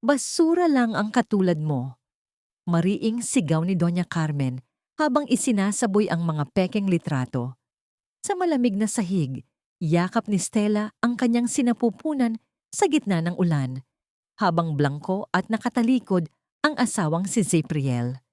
Basura lang ang katulad mo. Mariing sigaw ni Doña Carmen habang isinasaboy ang mga pekeng litrato. Sa malamig na sahig, yakap ni Stella ang kanyang sinapupunan sa gitna ng ulan, habang blangko at nakatalikod ang asawang si Zapriel.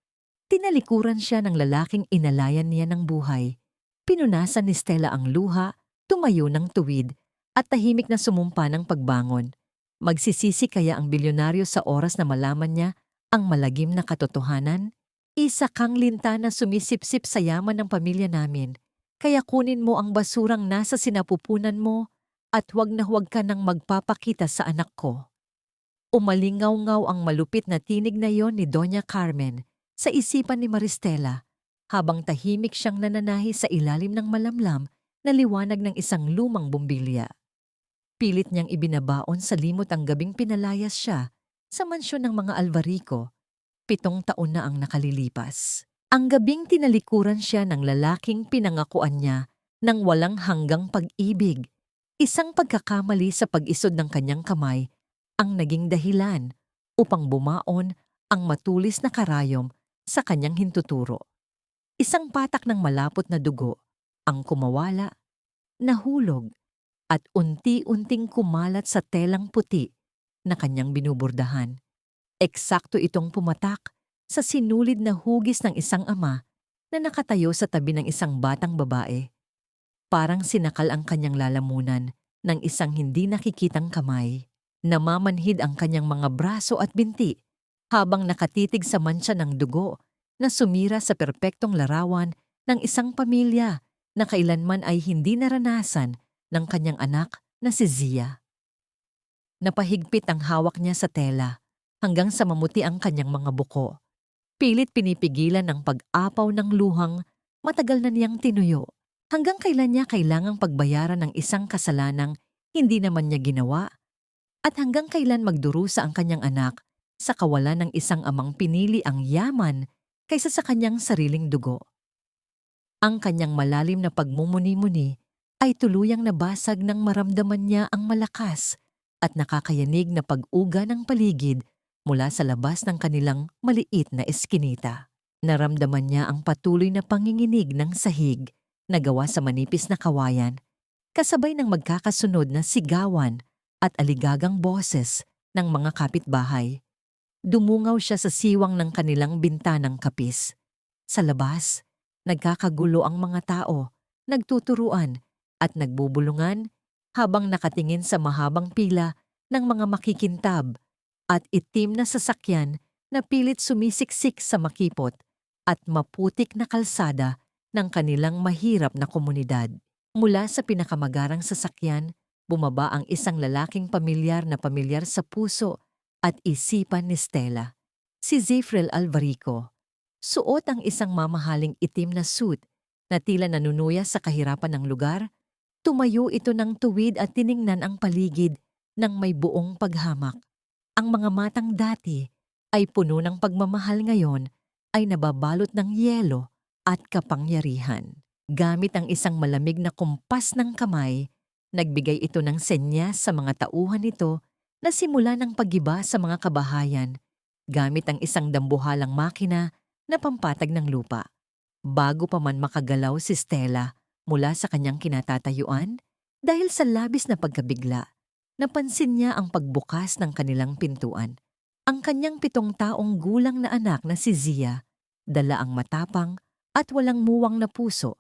Tinalikuran siya ng lalaking inalayan niya ng buhay. Pinunasan ni Stella ang luha, tumayo ng tuwid, at tahimik na sumumpa ng pagbangon. Magsisisi kaya ang bilyonaryo sa oras na malaman niya ang malagim na katotohanan? Isa kang linta na sumisipsip sa yaman ng pamilya namin. Kaya kunin mo ang basurang nasa sinapupunan mo at huwag na huwag ka nang magpapakita sa anak ko. Umalingaw-ngaw ang malupit na tinig na yon ni Doña Carmen sa isipan ni Maristela habang tahimik siyang nananahi sa ilalim ng malamlam na liwanag ng isang lumang bumbilya. Pilit niyang ibinabaon sa limot ang gabing pinalayas siya sa mansyon ng mga Alvarico. 7 taon na ang nakalilipas. Ang gabing tinalikuran siya ng lalaking pinangakuan niya ng walang hanggang pag-ibig. Isang pagkakamali sa pag-isod ng kanyang kamay ang naging dahilan upang bumaon ang matulis na karayom sa kanyang hintuturo. Isang patak ng malapot na dugo ang kumawala, nahulog, at unti-unting kumalat sa telang puti na kanyang binubordahan. Eksakto itong pumatak sa sinulid na hugis ng isang ama na nakatayo sa tabi ng isang batang babae. Parang sinakal ang kanyang lalamunan ng isang hindi nakikitang kamay. Namamanhid ang kanyang mga braso at binti habang nakatitig sa mantsa ng dugo na sumira sa perpektong larawan ng isang pamilya na kailanman ay hindi naranasan ng kanyang anak na si Zia. Napahigpit ang hawak niya sa tela hanggang sa mamuti ang kanyang mga buko. Pilit pinipigilan ng pag-apaw ng luhang matagal na niyang tinuyo. Hanggang kailan niya kailangang pagbayaran ng isang kasalanang hindi naman niya ginawa? At hanggang kailan magdurusa ang kanyang anak sa kawalan ng isang amang pinili ang yaman kaysa sa kanyang sariling dugo? Ang kanyang malalim na pagmumuni-muni ay tuluyang nabasag nang maramdaman niya ang malakas at nakakayanig na pag-uga ng paligid mula sa labas ng kanilang maliit na eskinita. Naramdaman niya ang patuloy na panginginig ng sahig na gawa sa manipis na kawayan, kasabay ng magkakasunod na sigawan at aligagang boses ng mga kapitbahay. Dumungaw siya sa siwang ng kanilang bintanang kapis. Sa labas, nagkakagulo ang mga tao, nagtuturuan at nagbubulungan habang nakatingin sa mahabang pila ng mga makikintab at itim na sasakyan na pilit sumisiksik sa makipot at maputik na kalsada ng kanilang mahirap na komunidad. Mula sa pinakamagarang sasakyan, bumaba ang isang lalaking pamilyar sa puso at isipan ni Stella. Si Zapriel Alvarico. Suot ang isang mamahaling itim na suit na tila nanunuya sa kahirapan ng lugar. Tumayo ito ng tuwid at tiningnan ang paligid ng may buong paghamak. Ang mga matang dati ay puno ng pagmamahal ngayon ay nababalot ng yelo at kapangyarihan. Gamit ang isang malamig na kumpas ng kamay, nagbigay ito ng senyas sa mga tauhan nito na simula ng paggiba sa mga kabahayan gamit ang isang dambuhalang makina na pampatag ng lupa. Bago pa man makagalaw si Stella mula sa kanyang kinatatayuan, dahil sa labis na pagkabigla, napansin niya ang pagbukas ng kanilang pintuan. Ang kanyang 7 taong gulang na anak na si Zia, dala ang matapang at walang muwang na puso,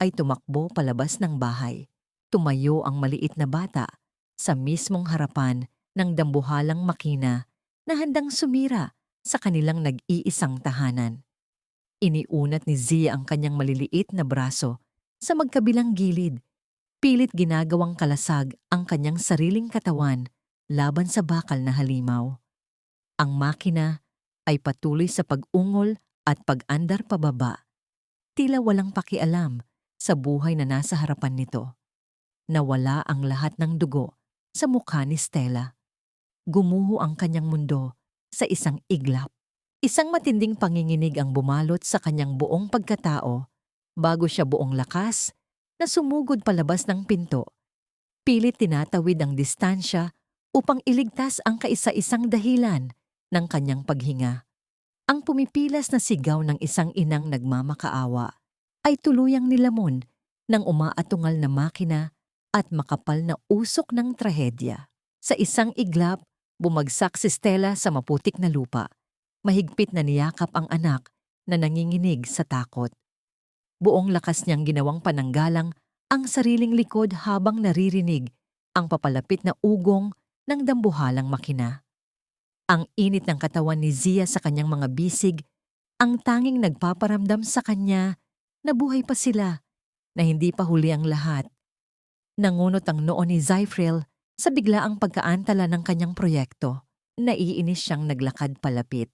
ay tumakbo palabas ng bahay. Tumayo ang maliit na bata sa mismong harapan ng dambuhalang makina na handang sumira sa kanilang nag-iisang tahanan. Iniunat ni Zia ang kanyang maliliit na braso sa magkabilang gilid. Pilit ginagawang kalasag ang kanyang sariling katawan laban sa bakal na halimaw. Ang makina ay patuloy sa pag-ungol at pag-andar pababa. Tila walang pakialam sa buhay na nasa harapan nito. Nawala ang lahat ng dugo sa mukha ni Stella. Gumuho ang kanyang mundo sa isang iglap. Isang matinding panginginig ang bumalot sa kanyang buong pagkatao bago siya buong lakas na sumugod palabas ng pinto. Pilit tinatawid ang distansya upang iligtas ang kaisa-isang dahilan ng kanyang paghinga. Ang pumipilas na sigaw ng isang inang nagmamakaawa ay tuluyang nilamon ng umaatungal na makina at makapal na usok ng trahedya. Sa isang iglap, bumagsak si Stella sa maputik na lupa. Mahigpit na niyakap ang anak na nanginginig sa takot. Buong lakas niyang ginawang pananggalang ang sariling likod habang naririnig ang papalapit na ugong ng dambuhalang makina. Ang init ng katawan ni Zia sa kanyang mga bisig, ang tanging nagpaparamdam sa kanya na buhay pa sila, na hindi pa huli ang lahat. Nangunot ang noo ni Zyfril sa biglaang pagkaantala ng kanyang proyekto. Naiinis siyang naglakad palapit,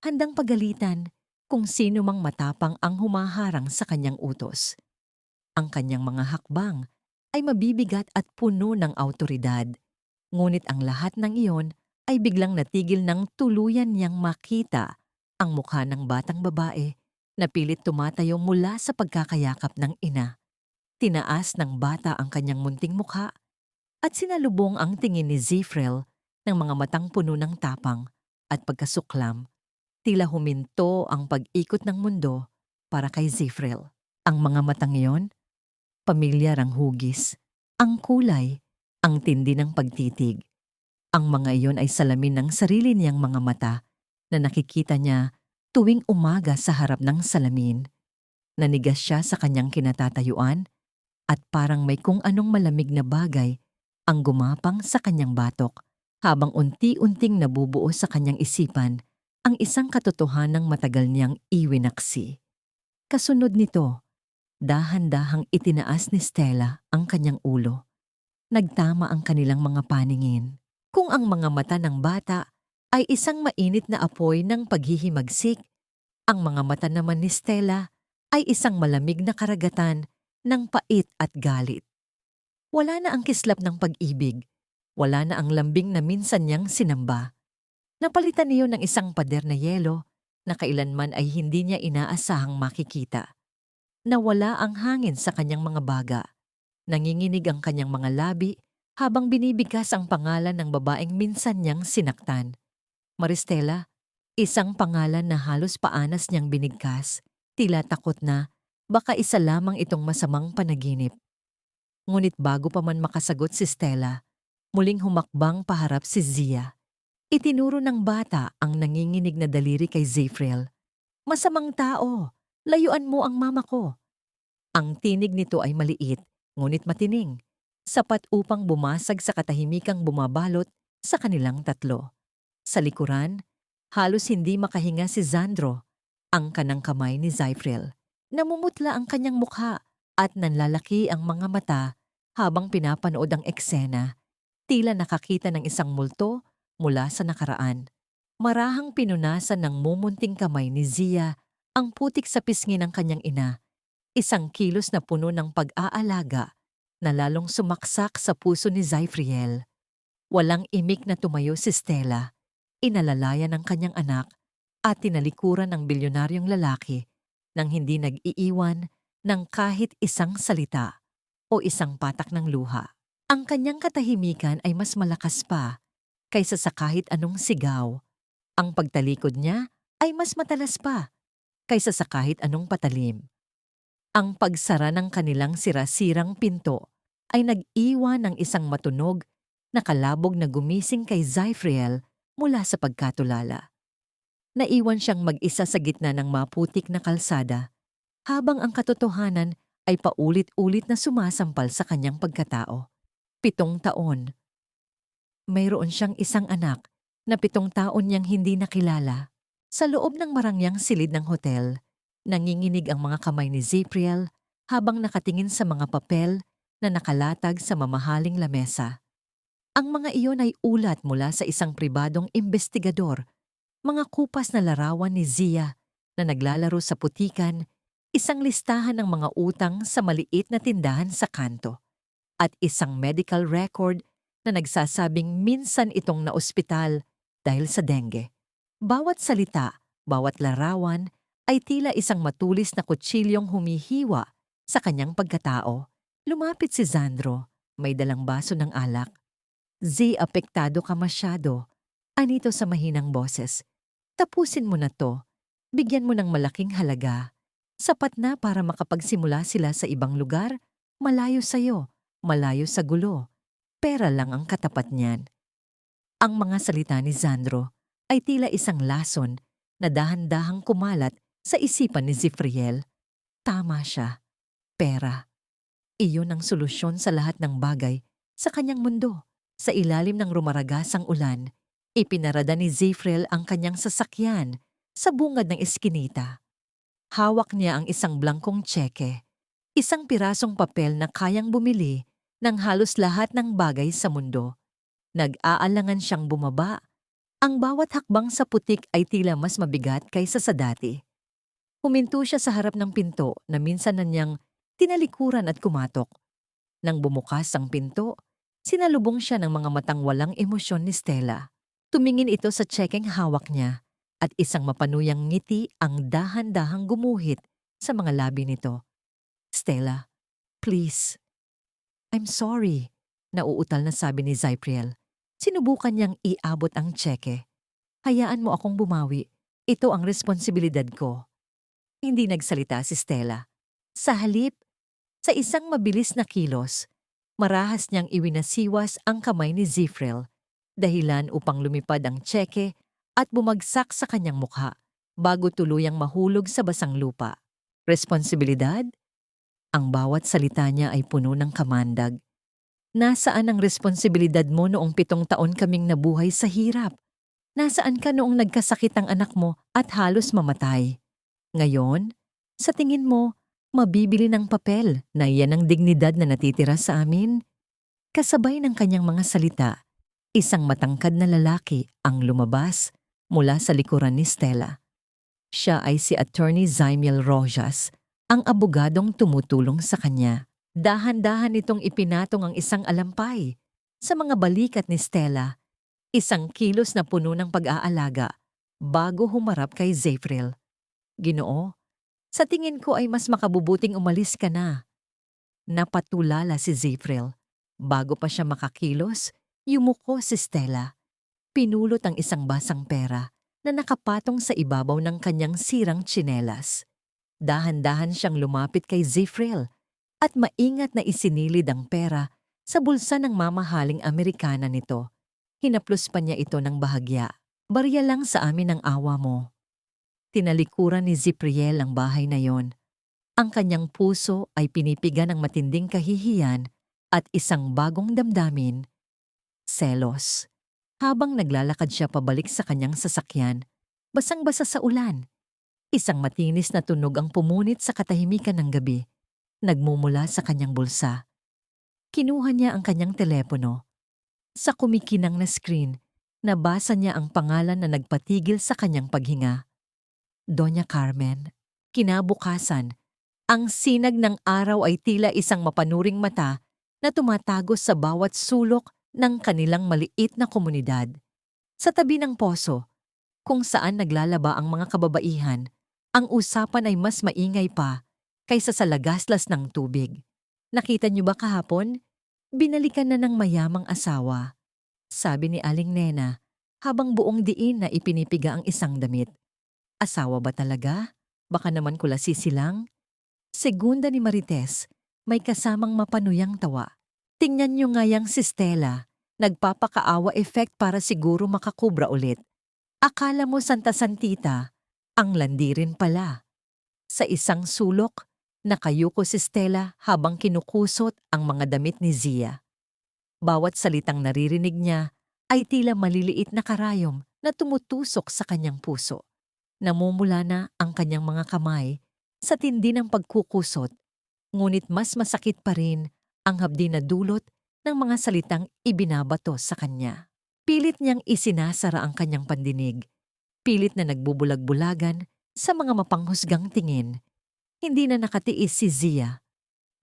handang pagalitan kung sino mang matapang ang humaharang sa kanyang utos. Ang kanyang mga hakbang ay mabibigat at puno ng awtoridad, ngunit ang lahat ng iyon ay biglang natigil ng tuluyan niyang makita ang mukha ng batang babae na pilit tumatayo mula sa pagkakayakap ng ina. Tinaas ng bata ang kanyang munting mukha at sinalubong ang tingin ni Zyfril ng mga matang puno ng tapang at pagkasuklam. Tila huminto ang pag-ikot ng mundo para kay Zyfril. Ang mga matang iyon, pamilyar ang hugis, ang kulay, ang tindi ng pagtitig. Ang mga iyon ay salamin ng sarili niyang mga mata na nakikita niya tuwing umaga sa harap ng salamin. Nanigas siya sa kanyang kinatatayuan at parang may kung anong malamig na bagay ang gumapang sa kanyang batok habang unti-unting nabubuo sa kanyang isipan ang isang katotohanang matagal niyang iwinaksi. Kasunod nito, dahan-dahang itinaas ni Stella ang kanyang ulo. Nagtama ang kanilang mga paningin. Kung ang mga mata ng bata ay isang mainit na apoy ng paghihimagsik, ang mga mata naman ni Stella ay isang malamig na karagatan ng pait at galit. Wala na ang kislap ng pag-ibig, wala na ang lambing na minsan niyang sinamba. Napalitan niyo ng isang pader na yelo na kailanman ay hindi niya inaasahang makikita. Nawala ang hangin sa kanyang mga baga. Nanginginig ang kanyang mga labi habang binibigkas ang pangalan ng babaeng minsan niyang sinaktan. Maristela, isang pangalan na halos paanas niyang binigkas, tila takot na baka isa lamang itong masamang panaginip. Ngunit bago pa man makasagot si Stella, muling humakbang paharap si Zia. Itinuro ng bata ang nanginginig na daliri kay Zyfril. "Masamang tao, layuan mo ang mama ko." Ang tinig nito ay maliit, ngunit matining, sapat upang bumasag sa katahimikang bumabalot sa kanilang tatlo. Sa likuran, halos hindi makahinga si Zandro, ang kanang kamay ni Zyfril. Namumutla ang kanyang mukha at nanlalaki ang mga mata habang pinapanood ang eksena. Tila nakakita ng isang multo mula sa nakaraan. Marahang pinunasan ng mumunting kamay ni Zia ang putik sa pisngi ng kanyang ina. Isang kilos na puno ng pag-aalaga na lalong sumaksak sa puso ni Zyfril. Walang imik na tumayo si Stella. Inalalayan ng kanyang anak at tinalikuran ng bilyonaryong lalaki nang hindi nag-iiwan ng kahit isang salita o isang patak ng luha. Ang kanyang katahimikan ay mas malakas pa kaysa sa kahit anong sigaw. Ang pagtalikod niya ay mas matalas pa kaysa sa kahit anong patalim. Ang pagsara ng kanilang sirasirang pinto ay nag-iwan ng isang matunog na kalabog na gumising kay Zyfril mula sa pagkatulala. Naiwan siyang mag-isa sa gitna ng maputik na kalsada habang ang katotohanan ay paulit-ulit na sumasampal sa kanyang pagkatao. 7 taon. Mayroon siyang isang anak na 7 taon niyang hindi nakilala. Sa loob ng marangyang silid ng hotel, nanginginig ang mga kamay ni Zyfril habang nakatingin sa mga papel na nakalatag sa mamahaling lamesa. Ang mga iyon ay ulat mula sa isang pribadong investigador, mga kupas na larawan ni Zia na naglalaro sa putikan, isang listahan ng mga utang sa maliit na tindahan sa kanto, at isang medical record na nagsasabing minsan itong naospital dahil sa dengue. Bawat salita, bawat larawan ay tila isang matulis na kutsilyong humihiwa sa kanyang pagkatao. Lumapit si Zandro, may dalang baso ng alak. Z, apektado ka masyado. Anito sa mahinang boses. Tapusin mo na to. Bigyan mo ng malaking halaga. Sapat na para makapagsimula sila sa ibang lugar, malayo sa'yo, malayo sa gulo. Pera lang ang katapat niyan. Ang mga salita ni Zandro ay tila isang lason na dahan-dahang kumalat sa isipan ni Zifriel. Tama siya. Pera. Iyon ang solusyon sa lahat ng bagay sa kanyang mundo. Sa ilalim ng rumaragasang ulan, ipinarada ni Zifriel ang kanyang sasakyan sa bungad ng eskinita. Hawak niya ang isang blangkong tseke, isang pirasong papel na kayang bumili ng halos lahat ng bagay sa mundo. Nag-aalangan siyang bumaba. Ang bawat hakbang sa putik ay tila mas mabigat kaysa sa dati. Huminto siya sa harap ng pinto na minsan na niyang tinalikuran at kumatok. Nang bumukas ang pinto, sinalubong siya ng mga matang walang emosyon ni Stella. Tumingin ito sa tsekeng hawak niya at isang mapanuyang ngiti ang dahan-dahang gumuhit sa mga labi nito. Stella, please. I'm sorry, nauutal na sabi ni Zypriel. Sinubukan niyang iabot ang tseke. Hayaan mo akong bumawi. Ito ang responsibilidad ko. Hindi nagsalita si Stella. Sa halip, sa isang mabilis na kilos, marahas niyang iwinasiwas ang kamay ni Zifriel, dahilan upang lumipad ang tseke at bumagsak sa kanyang mukha bago tuluyang mahulog sa basang lupa. Responsibilidad? Ang bawat salita niya ay puno ng kamandag. Nasaan ang responsibilidad mo noong 7 taon kaming nabuhay sa hirap? Nasaan ka noong nagkasakit ang anak mo at halos mamatay? Ngayon, sa tingin mo, mabibili ng papel na iyan ang dignidad na natitira sa amin? Kasabay ng kanyang mga salita, isang matangkad na lalaki ang lumabas mula sa likuran ni Stella. Siya ay si Attorney Zymiel Rojas, ang abogadong tumutulong sa kanya. Dahan-dahan itong ipinatong ang isang alampay sa mga balikat ni Stella, isang kilos na puno ng pag-aalaga bago humarap kay Zifriel. Ginoo, sa tingin ko ay mas makabubuting umalis ka na. Napatulala si Zifriel. Bago pa siya makakilos, yumuko si Stella. Pinulot ang isang basang pera na nakapatong sa ibabaw ng kanyang sirang tsinelas. Dahan-dahan siyang lumapit kay Zifriel at maingat na isinilid ang pera sa bulsa ng mamahaling Amerikana nito. Hinaplos pa niya ito ng bahagya. Barya lang sa amin ang awa mo. Tinalikuran ni Zifriel ang bahay na yon. Ang kanyang puso ay pinipiga ng matinding kahihiyan at isang bagong damdamin, selos. Habang naglalakad siya pabalik sa kanyang sasakyan, basang-basa sa ulan, isang matinis na tunog ang pumunit sa katahimikan ng gabi. Nagmumula sa kanyang bulsa. Kinuha niya ang kanyang telepono. Sa kumikinang na screen, nabasa niya ang pangalan na nagpatigil sa kanyang paghinga. Doña Carmen. Kinabukasan, ang sinag ng araw ay tila isang mapanuring mata na tumatagos sa bawat sulok ng kanilang maliit na komunidad. Sa tabi ng poso, kung saan naglalaba ang mga kababaihan, ang usapan ay mas maingay pa kaysa sa lagaslas ng tubig. Nakita niyo ba kahapon? Binalikan na ng mayamang asawa, sabi ni Aling Nena habang buong diin na ipinipiga ang isang damit. Asawa ba talaga? Baka naman kulasisi lang? Segunda ni Marites, may kasamang mapanuyang tawa. Tingnan niyo nga yang si Stella, nagpapakaawa effect para siguro makakubra ulit. Akala mo santa-santita, ang landi rin pala. Sa isang sulok, nakayuko si Stella habang kinukusot ang mga damit ni Zia. Bawat salitang naririnig niya ay tila maliliit na karayom na tumutusok sa kanyang puso. Namumula na ang kanyang mga kamay sa tindi ng pagkukusot, ngunit mas masakit pa rin ang habdi na dulot ng mga salitang ibinabato sa kanya. Pilit niyang isinasara ang kanyang pandinig, pilit na nagbubulag-bulagan sa mga mapanghusgang tingin. Hindi na nakatiis si Zia.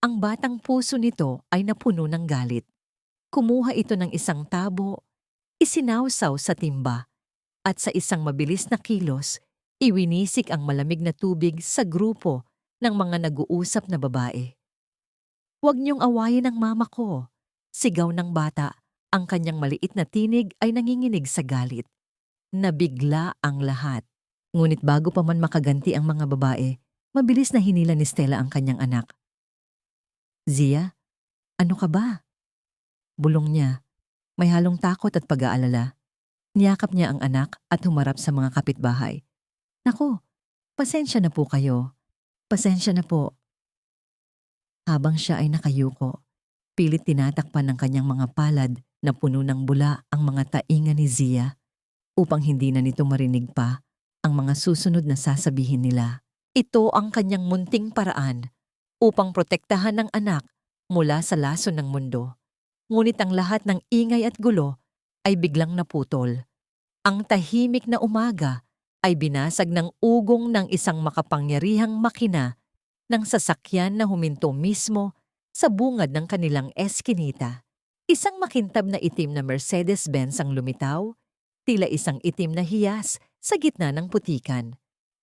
Ang batang puso nito ay napuno ng galit. Kumuha ito ng isang tabo, isinawsaw sa timba, at sa isang mabilis na kilos, iwinisik ang malamig na tubig sa grupo ng mga nag-uusap na babae. "Huwag niyong awayin ang mama ko," sigaw ng bata Ang kanyang maliit na tinig ay nanginginig sa galit. Nabigla ang lahat. Ngunit bago pa man makaganti ang mga babae, mabilis na hinila ni Stella ang kanyang anak. Zia, ano ka ba? Bulong niya. May halong takot at pag-aalala. Niyakap niya ang anak at humarap sa mga kapitbahay. Naku, pasensya na po kayo. Pasensya na po. Habang siya ay nakayuko, pilit tinatakpan ng kanyang mga palad na puno ng bula ang mga tainga ni Zia upang hindi na nito marinig pa ang mga susunod na sasabihin nila. Ito ang kanyang munting paraan upang protektahan ng anak mula sa lason ng mundo. Ngunit ang lahat ng ingay at gulo ay biglang naputol. Ang tahimik na umaga ay binasag ng ugong ng isang makapangyarihang makina ng sasakyan na huminto mismo sa bungad ng kanilang eskinita. Isang makintab na itim na Mercedes-Benz ang lumitaw, tila isang itim na hiyas sa gitna ng putikan.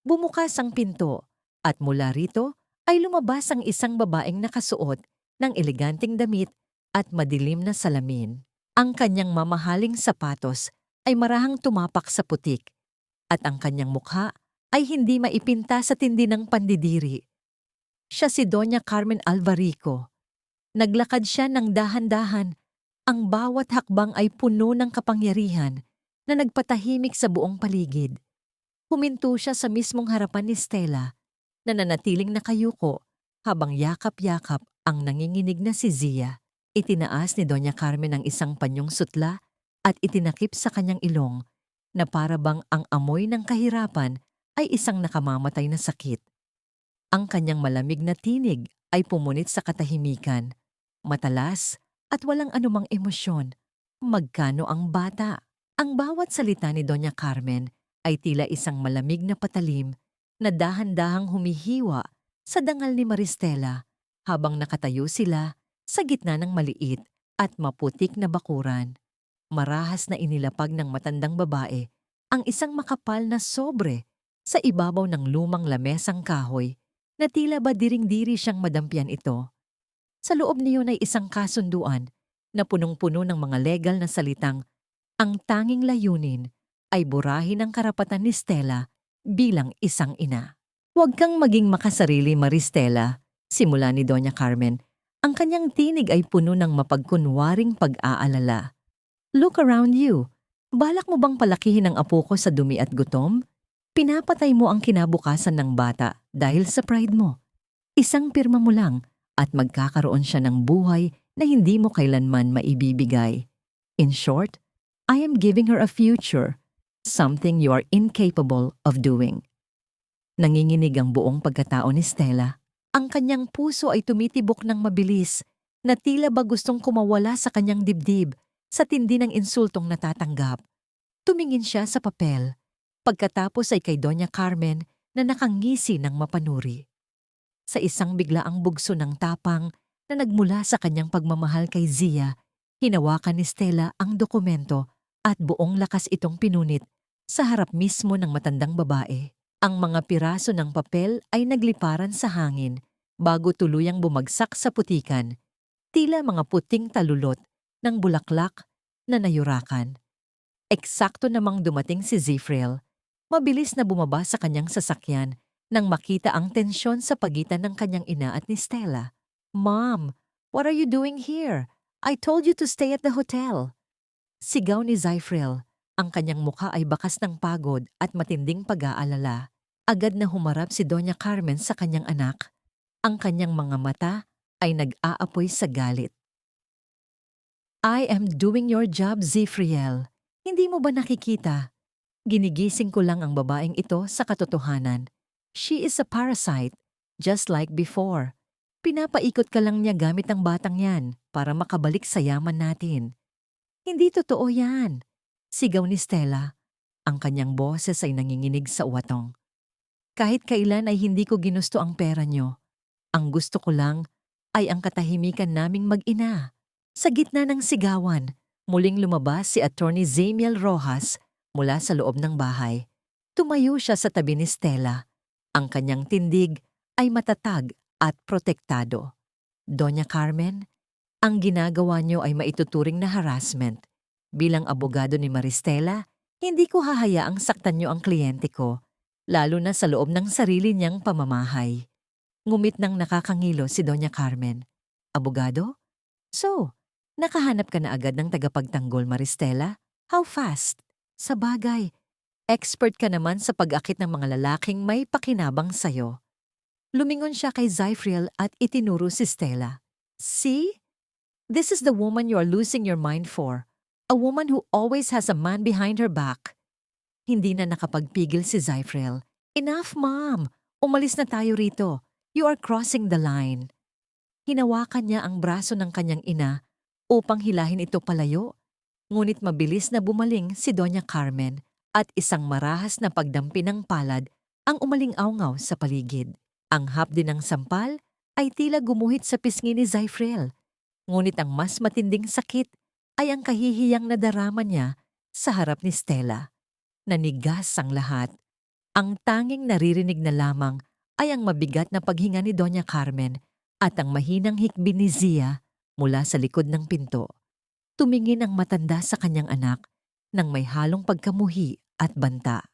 Bumukas ang pinto at mula rito ay lumabas ang isang babaeng nakasuot ng eleganteng damit at madilim na salamin. Ang kanyang mamahaling sapatos ay marahang tumapak sa putik at ang kanyang mukha ay hindi maipinta sa tindi ng pandidiri. Siya si Doña Carmen Alvarico. Naglakad siya ng dahan-dahan. Ang bawat hakbang ay puno ng kapangyarihan na nagpatahimik sa buong paligid. Huminto siya sa mismong harapan ni Stella na nanatiling nakayuko habang yakap-yakap ang nanginginig na si Zia. Itinaas ni Doña Carmen ang isang panyong sutla at itinakip sa kanyang ilong na para bang ang amoy ng kahirapan ay isang nakamamatay na sakit. Ang kanyang malamig na tinig ay pumunit sa katahimikan, matalas at walang anumang emosyon. Magkano ang bata? Ang bawat salita ni Doña Carmen ay tila isang malamig na patalim na dahan-dahang humihiwa sa dangal ni Maristela habang nakatayo sila sa gitna ng maliit at maputik na bakuran. Marahas na inilapag ng matandang babae ang isang makapal na sobre sa ibabaw ng lumang lamesang kahoy na tila ba diring-diri siyang madampian ito. Sa loob niyon ay isang kasunduan na punong-puno ng mga legal na salitang ang tanging layunin ay burahin ang karapatan ni Stella bilang isang ina. Huwag kang maging makasarili, Maristela, simula ni Doña Carmen. Ang kanyang tinig ay puno ng mapagkunwaring pag-aalala. Look around you. Balak mo bang palakihin ang apo ko sa dumi at gutom? Pinapatay mo ang kinabukasan ng bata dahil sa pride mo. Isang pirma mo lang at magkakaroon siya ng buhay na hindi mo kailanman maibibigay. In short, I am giving her a future, something you are incapable of doing. Nanginginig ang buong pagkatao ni Stella. Ang kanyang puso ay tumitibok ng mabilis na tila ba gustong kumawala sa kanyang dibdib sa tindi ng insultong natatanggap. Tumingin siya sa papel. Pagkatapos ay kay Doña Carmen na nakangisi ng mapanuri. Sa isang biglaang bugso ng tapang na nagmula sa kanyang pagmamahal kay Zia, hinawakan ni Stella ang dokumento at buong lakas itong pinunit sa harap mismo ng matandang babae. Ang mga piraso ng papel ay nagliparan sa hangin bago tuluyang bumagsak sa putikan, tila mga puting talulot ng bulaklak na nayurakan. Eksakto namang dumating si Zifril. Mabilis na bumaba sa kanyang sasakyan nang makita ang tensyon sa pagitan ng kanyang ina at ni Stella. Mom, what are you doing here? I told you to stay at the hotel. Sigaw ni Zifril. Ang kanyang mukha ay bakas ng pagod at matinding pag-aalala. Agad na humarap si Doña Carmen sa kanyang anak. Ang kanyang mga mata ay nag-aapoy sa galit. I am doing your job, Zifriel. Hindi mo ba nakikita? Ginigising ko lang ang babaeng ito sa katotohanan. She is a parasite, just like before. Pinapaikot ka lang niya gamit ang batang yan para makabalik sa yaman natin. Hindi totoo yan. Sigaw ni Stella. Ang kanyang boses ay nanginginig sa uwatong. Kahit kailan ay hindi ko ginusto ang pera niyo. Ang gusto ko lang ay ang katahimikan naming mag-ina. Sa gitna ng sigawan, muling lumabas si Attorney Zamiel Rojas mula sa loob ng bahay. Tumayo siya sa tabi ni Stella. Ang kanyang tindig ay matatag at protektado. Doña Carmen, Ang ginagawa niyo ay maituturing na harassment. Bilang abogado ni Maristela, hindi ko hahayaang saktan niyo ang kliyente ko, lalo na sa loob ng sarili niyang pamamahay. Ngumit ng nakakangilo si Doña Carmen. Abogado? So, nakahanap ka na agad ng tagapagtanggol, Maristela? How fast? Sa bagay, expert ka naman sa pag-akit ng mga lalaking may pakinabang sa'yo. Lumingon siya kay Zyfriel at itinuro si Stella. See? This is the woman you are losing your mind for. A woman who always has a man behind her back. Hindi na nakapagpigil si Zyfriel. Enough, Mom! Umalis na tayo rito. You are crossing the line. Hinawakan niya ang braso ng kanyang ina upang hilahin ito palayo. Ngunit mabilis na bumaling si Doña Carmen at isang marahas na pagdampi ng palad ang umaling-awngaw sa paligid. Ang hapdi ng sampal ay tila gumuhit sa pisngi ni Zyfriel. Ngunit ang mas matinding sakit ay ang kahihiyang nadarama niya sa harap ni Stella. Nanigas ang lahat. Ang tanging naririnig na lamang ay ang mabigat na paghinga ni Doña Carmen at ang mahinang hikbi ni Zia mula sa likod ng pinto. Tumingin ang matanda sa kanyang anak nang may halong pagkamuhi at banta.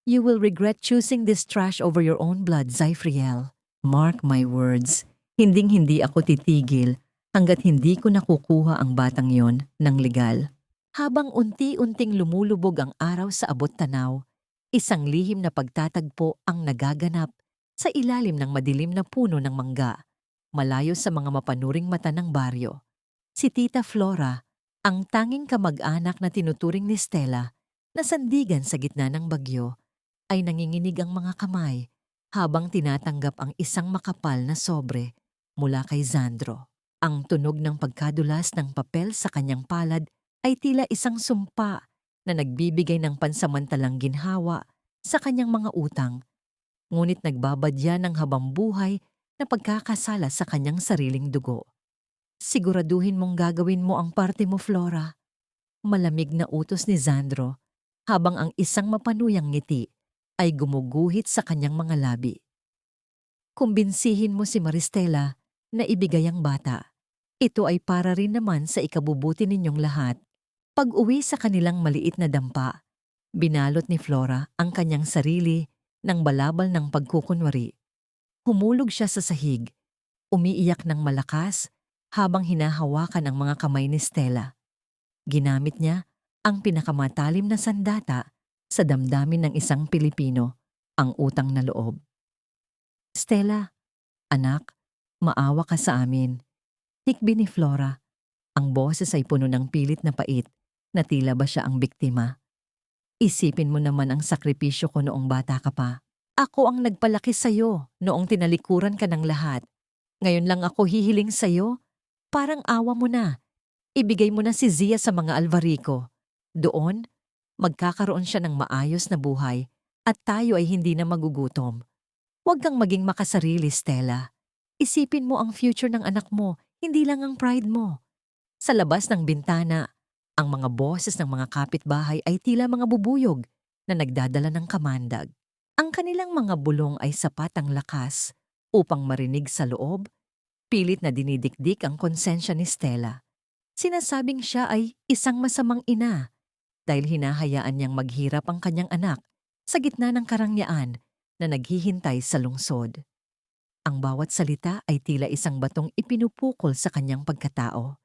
You will regret choosing this trash over your own blood, Zyfriel. Mark my words, hinding-hindi ako titigil hanggat hindi ko nakukuha ang batang yon ng legal. Habang unti-unting lumulubog ang araw sa abot tanaw, isang lihim na pagtatagpo ang nagaganap sa ilalim ng madilim na puno ng mangga, malayo sa mga mapanuring mata ng baryo. Si Tita Flora, ang tanging kamag-anak na tinuturing ni Stella na sandigan sa gitna ng bagyo, ay nanginginig ang mga kamay habang tinatanggap ang isang makapal na sobre mula kay Zandro. Ang tunog ng pagkadulas ng papel sa kanyang palad ay tila isang sumpa na nagbibigay ng pansamantalang ginhawa sa kanyang mga utang, ngunit nagbabadya ng habambuhay na pagkakasala sa kanyang sariling dugo. Siguraduhin mong gagawin mo ang parte mo, Flora. Malamig na utos ni Zandro habang ang isang mapanuyang ngiti ay gumuguhit sa kanyang mga labi. Kumbinsihin mo si Maristela na ibigay ang bata. Ito ay para rin naman sa ikabubuti ninyong lahat. Pag-uwi sa kanilang maliit na dampa, binalot ni Flora ang kanyang sarili ng balabal ng pagkukunwari. Humulog siya sa sahig, umiiyak ng malakas habang hinahawakan ang mga kamay ni Stella. Ginamit niya ang pinakamatalim na sandata sa damdamin ng isang Pilipino, ang utang na loob. Stella, anak, maawa ka sa amin. Hikbi ni Flora. Ang boses ay puno ng pilit na pait na tila ba siya ang biktima. Isipin mo naman ang sakripisyo ko noong bata ka pa. Ako ang nagpalaki sa'yo noong tinalikuran ka ng lahat. Ngayon lang ako hihiling sa'yo. Parang awa mo na. Ibigay mo na si Zia sa mga Alvarico. Doon, magkakaroon siya ng maayos na buhay at tayo ay hindi na magugutom. Huwag kang maging makasarili, Stella. Isipin mo ang future ng anak mo, hindi lang ang pride mo. Sa labas ng bintana, ang mga boses ng mga kapitbahay ay tila mga bubuyog na nagdadala ng kamandag. Ang kanilang mga bulong ay sapat ang lakas upang marinig sa loob. Pilit na dinidikdik ang konsensya ni Stella. Sinasabing siya ay isang masamang ina dahil hinahayaan niyang maghirap ang kanyang anak sa gitna ng karangyaan na naghihintay sa lungsod. Ang bawat salita ay tila isang batong ipinupukol sa kanyang pagkatao.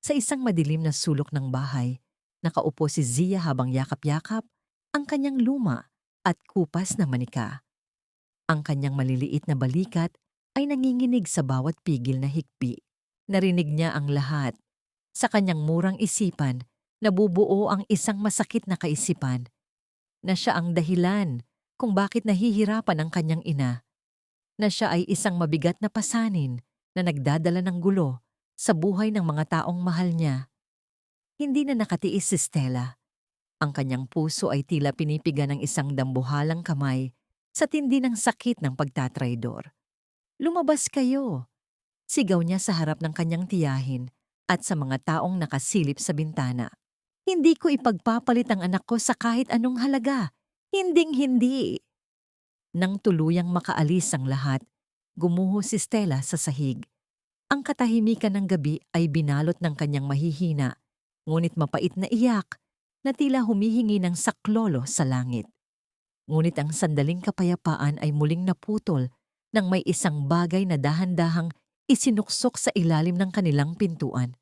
Sa isang madilim na sulok ng bahay, nakaupo si Zia habang yakap-yakap ang kanyang luma at kupas na manika. Ang kanyang maliliit na balikat ay nanginginig sa bawat pigil na hikbi. Narinig niya ang lahat. Sa kanyang murang isipan, nabubuo ang isang masakit na kaisipan na siya ang dahilan kung bakit nahihirapan ang kanyang ina, na siya ay isang mabigat na pasanin na nagdadala ng gulo sa buhay ng mga taong mahal niya. Hindi na nakatiis si Stella. Ang kanyang puso ay tila pinipiga ng isang dambuhalang kamay sa tindi ng sakit ng pagtatraidor. Lumabas kayo! Sigaw niya sa harap ng kanyang tiyahin at sa mga taong nakasilip sa bintana. Hindi ko ipagpapalit ang anak ko sa kahit anong halaga. Hinding-hindi! Nang tuluyang makaalis ang lahat, gumuho si Stella sa sahig. Ang katahimikan ng gabi ay binalot ng kanyang mahihina, ngunit mapait na iyak na tila humihingi ng saklolo sa langit. Ngunit ang sandaling kapayapaan ay muling naputol nang may isang bagay na dahan-dahang isinuksok sa ilalim ng kanilang pintuan.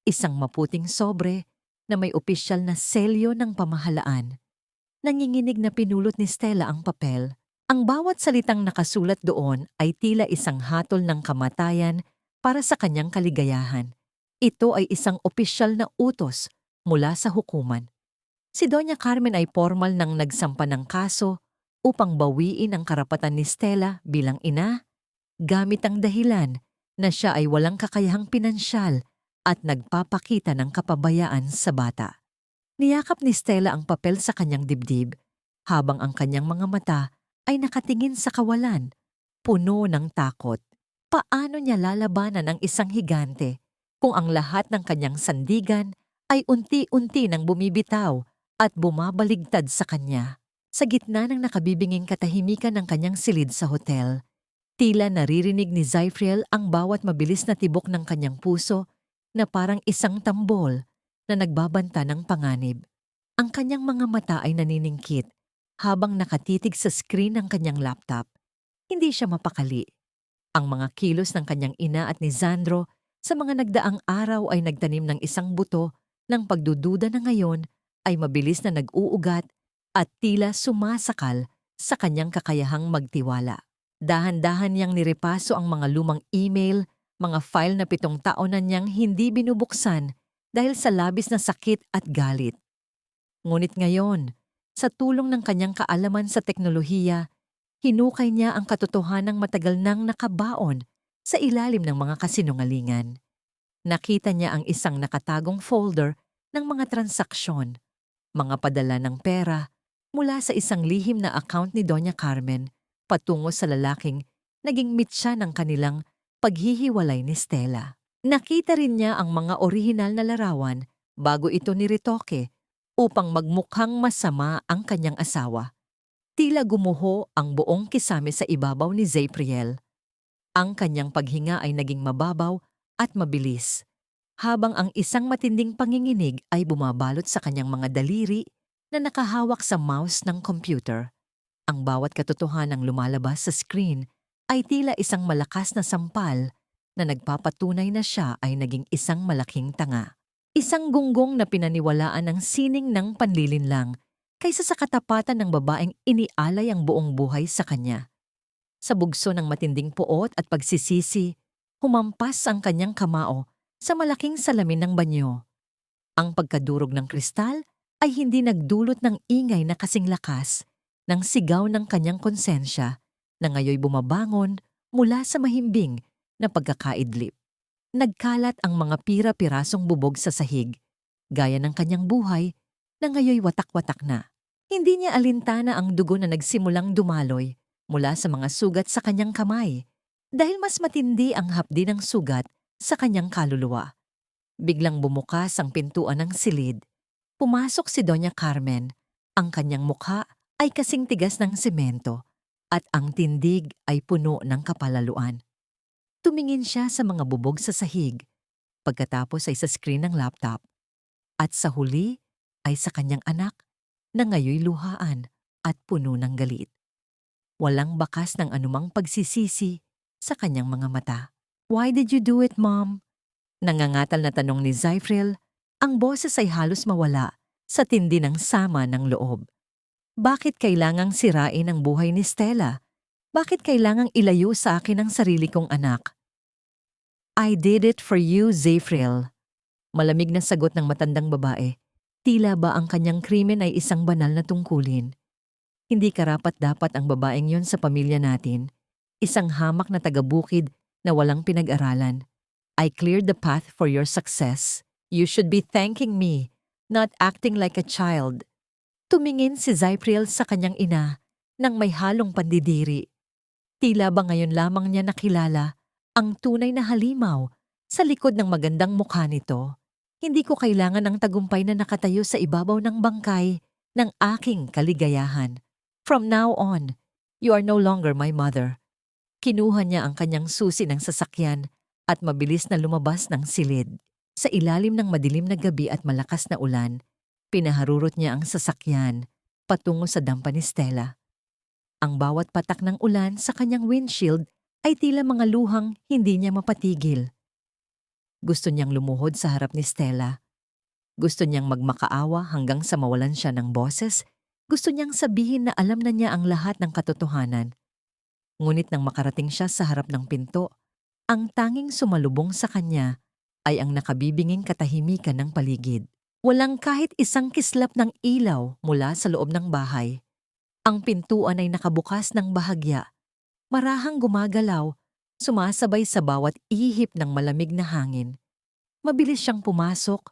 Isang maputing sobre na may opisyal na selyo ng pamahalaan. Nanginginig na pinulot ni Stella ang papel. Ang bawat salitang nakasulat doon ay tila isang hatol ng kamatayan para sa kanyang kaligayahan. Ito ay isang opisyal na utos mula sa hukuman. Si Doña Carmen ay formal nang nagsampa ng kaso upang bawiin ang karapatan ni Stella bilang ina, gamit ang dahilan na siya ay walang kakayahang pinansyal at nagpapakita ng kapabayaan sa bata. Niyakap ni Stella ang papel sa kanyang dibdib, habang ang kanyang mga mata ay nakatingin sa kawalan, puno ng takot. Paano niya lalabanan ang isang higante kung ang lahat ng kanyang sandigan ay unti-unti nang bumibitaw at bumabaligtad sa kanya? Sa gitna ng nakabibinging katahimikan ng kanyang silid sa hotel, tila naririnig ni Zyfriel ang bawat mabilis na tibok ng kanyang puso na parang isang tambol na nagbabanta ng panganib. Ang kanyang mga mata ay naniningkit habang nakatitig sa screen ng kanyang laptop. Hindi siya mapakali. Ang mga kilos ng kanyang ina at ni Sandro sa mga nagdaang araw ay nagtanim ng isang buto ng pagdududa na ngayon ay mabilis na nag-uugat at tila sumasakal sa kanyang kakayahang magtiwala. Dahan-dahan niyang nirepaso ang mga lumang email, mga file na 7 taon na niyang hindi binubuksan dahil sa labis na sakit at galit. Ngunit ngayon, sa tulong ng kanyang kaalaman sa teknolohiya, hinukay niya ang katotohanang matagal nang nakabaon sa ilalim ng mga kasinungalingan. Nakita niya ang isang nakatagong folder ng mga transaksyon, mga padala ng pera mula sa isang lihim na account ni Doña Carmen patungo sa lalaking naging mitsa ng kanilang paghihiwalay ni Stella. Nakita rin niya ang mga orihinal na larawan bago ito niretoke upang magmukhang masama ang kanyang asawa. Tila gumuho ang buong kisame sa ibabaw ni Zyfriel. Ang kanyang paghinga ay naging mababaw at mabilis, habang ang isang matinding panginginig ay bumabalot sa kanyang mga daliri na nakahawak sa mouse ng computer. Ang bawat katotohanang lumalabas sa screen ay tila isang malakas na sampal na nagpapatunay na siya ay naging isang malaking tanga. Isang gunggong na pinaniwalaan ng sining ng panlilinlang kaysa sa katapatan ng babaeng inialay ang buong buhay sa kanya. Sa bugso ng matinding puot at pagsisisi, humampas ang kanyang kamao sa malaking salamin ng banyo. Ang pagkadurog ng kristal ay hindi nagdulot ng ingay na kasing lakas ng sigaw ng kanyang konsensya na ngayoy bumabangon mula sa mahimbing na pagkakaidlip. Nagkalat ang mga pira-pirasong bubog sa sahig, gaya ng kanyang buhay na ngayoy watak-watak na. Hindi niya alintana ang dugo na nagsimulang dumaloy mula sa mga sugat sa kanyang kamay dahil mas matindi ang hapdi ng sugat sa kanyang kaluluwa. Biglang bumukas ang pintuan ng silid. Pumasok si Doña Carmen. Ang kanyang mukha ay kasing tigas ng semento at ang tindig ay puno ng kapalaluan. Tumingin siya sa mga bubog sa sahig, pagkatapos ay sa screen ng laptop, at sa huli ay sa kanyang anak na ngayoy luhaan at puno ng galit. Walang bakas ng anumang pagsisisi sa kanyang mga mata. "Why did you do it, Mom?" Nangangatal na tanong ni Zyfriel, ang boses ay halos mawala sa tindi ng sama ng loob. Bakit kailangang sirain ang buhay ni Stella? Bakit kailangang ilayo sa akin ang sarili kong anak? "I did it for you, Zyfriel." Malamig na sagot ng matandang babae. Tila ba ang kanyang krimen ay isang banal na tungkulin? Hindi karapat-dapat ang babaeng yon sa pamilya natin. Isang hamak na taga-bukid na walang pinag-aralan. I cleared the path for your success. You should be thanking me, not acting like a child. Tumingin si Zyfriel sa kanyang ina nang may halong pandidiri. Tila ba ngayon lamang niya nakilala ang tunay na halimaw sa likod ng magandang mukha nito. Hindi ko kailangan ng tagumpay na nakatayo sa ibabaw ng bangkay ng aking kaligayahan. From now on, you are no longer my mother. Kinuha niya ang kanyang susi ng sasakyan at mabilis na lumabas ng silid. Sa ilalim ng madilim na gabi at malakas na ulan, pinaharurot niya ang sasakyan patungo sa dampa ni Stella. Ang bawat patak ng ulan sa kanyang windshield ay tila mga luhang hindi niya mapatigil. Gusto niyang lumuhod sa harap ni Stella. Gusto niyang magmakaawa hanggang sa mawalan siya ng boses. Gusto niyang sabihin na alam na niya ang lahat ng katotohanan. Ngunit nang makarating siya sa harap ng pinto, ang tanging sumalubong sa kanya ay ang nakabibinging katahimikan ng paligid. Walang kahit isang kislap ng ilaw mula sa loob ng bahay. Ang pintuan ay nakabukas ng bahagya. Marahang gumagalaw, sumasabay sa bawat ihip ng malamig na hangin. Mabilis siyang pumasok,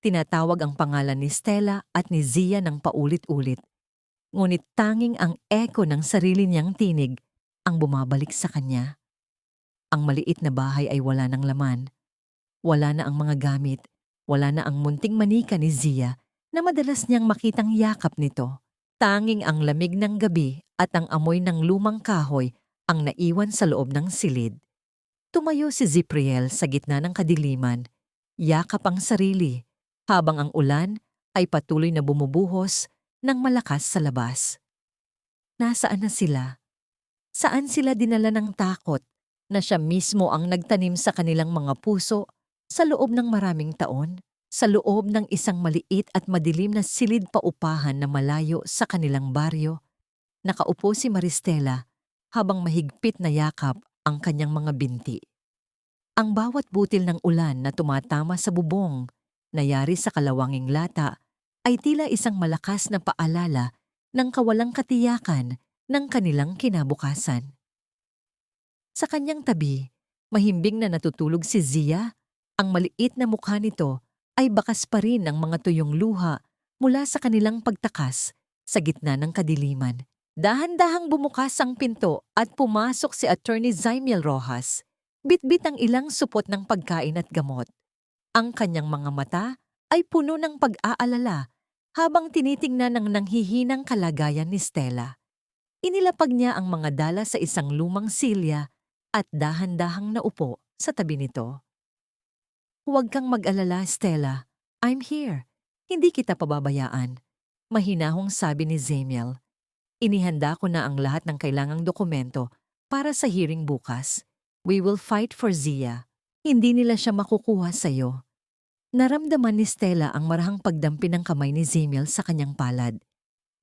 tinatawag ang pangalan ni Stella at ni Zia ng paulit-ulit. Ngunit tanging ang echo ng sarili niyang tinig ang bumabalik sa kanya. Ang maliit na bahay ay wala ng laman. Wala na ang mga gamit. Wala na ang munting manika ni Zia na madalas niyang makitang yakap nito. Tanging ang lamig ng gabi at ang amoy ng lumang kahoy ang naiwan sa loob ng silid. Tumayo si Zipriel sa gitna ng kadiliman. Yakap ang sarili habang ang ulan ay patuloy na bumubuhos ng malakas sa labas. Nasaan na sila? Saan sila dinala ng takot na siya mismo ang nagtanim sa kanilang mga puso sa loob ng maraming taon? Sa loob ng isang maliit at madilim na silid paupahan na malayo sa kanilang baryo, nakaupo si Maristela habang mahigpit na yakap ang kanyang mga binti. Ang bawat butil ng ulan na tumatama sa bubong, nayari sa kalawanging lata, ay tila isang malakas na paalala ng kawalang katiyakan ng kanilang kinabukasan. Sa kanyang tabi, mahimbing na natutulog si Zia. Ang maliit na mukha nito ay bakas pa rin ng mga tuyong luha mula sa kanilang pagtakas sa gitna ng kadiliman. Dahan-dahang bumukas ang pinto at pumasok si Attorney Zaimiel Rojas. Bitbit ang ilang supot ng pagkain at gamot. Ang kanyang mga mata ay puno ng pag-aalala habang tinitingnan ng nanghihinang kalagayan ni Stella. Inilapag niya ang mga dala sa isang lumang silya at dahan-dahang naupo sa tabi nito. "Huwag kang mag-alala, Stella. I'm here. Hindi kita pababayaan," mahinahong sabi ni Zaimiel. "Inihanda ko na ang lahat ng kailangang dokumento para sa hearing bukas. We will fight for Zia. Hindi nila siya makukuha sa'yo." Naramdaman ni Stella ang marahang pagdampi ng kamay ni Zaimiel sa kanyang palad.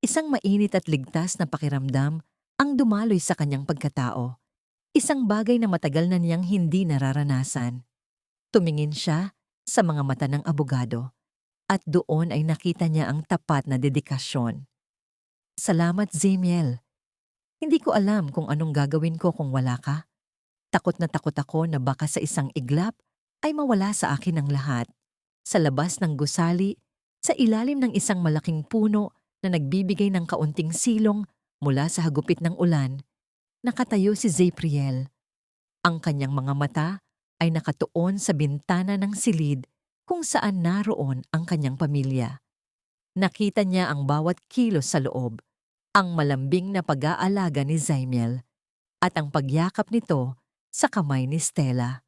Isang mainit at ligtas na pakiramdam ang dumaloy sa kanyang pagkatao. Isang bagay na matagal na niyang hindi nararanasan. Tumingin siya sa mga mata ng abogado at doon ay nakita niya ang tapat na dedikasyon. "Salamat, Zaimiel. Hindi ko alam kung anong gagawin ko kung wala ka. Takot na takot ako na baka sa isang iglap ay mawala sa akin ang lahat." Sa labas ng gusali, sa ilalim ng isang malaking puno na nagbibigay ng kaunting silong mula sa hagupit ng ulan, nakatayo si Zapriel. Ang kanyang mga mata ay nakatuon sa bintana ng silid kung saan naroon ang kanyang pamilya. Nakita niya ang bawat kilos sa loob, ang malambing na pag-aalaga ni Zaimiel, at ang pagyakap nito sa kamay ni Stella.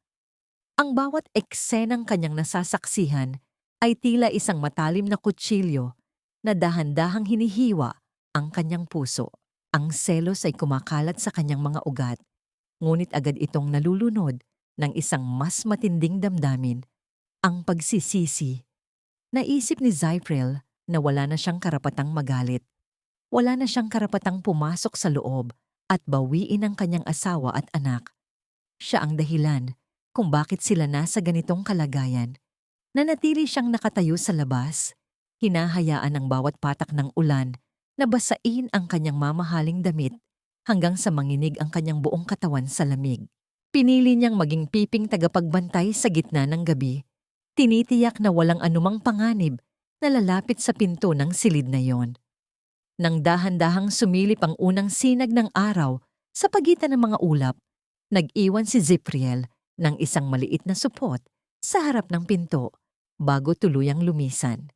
Ang bawat eksenang kanyang nasasaksihan ay tila isang matalim na kutsilyo na dahan-dahang hinihiwa ang kanyang puso. Ang selos ay kumakalat sa kanyang mga ugat, ngunit agad itong nalulunod ng isang mas matinding damdamin, ang pagsisisi. Naisip ni Zapriel na wala na siyang karapatang magalit. Wala na siyang karapatang pumasok sa loob at bawiin ang kanyang asawa at anak. Siya ang dahilan kung bakit sila nasa ganitong kalagayan. Nanatili siyang nakatayo sa labas, hinahayaan ang bawat patak ng ulan na basain ang kanyang mamahaling damit hanggang sa manginig ang kanyang buong katawan sa lamig. Pinili niyang maging piping tagapagbantay sa gitna ng gabi. Tinitiyak na walang anumang panganib na lalapit sa pinto ng silid na yon. Nang dahan-dahang sumilip ang unang sinag ng araw sa pagitan ng mga ulap, nag-iwan si Zipriel ng isang maliit na supot sa harap ng pinto bago tuluyang lumisan.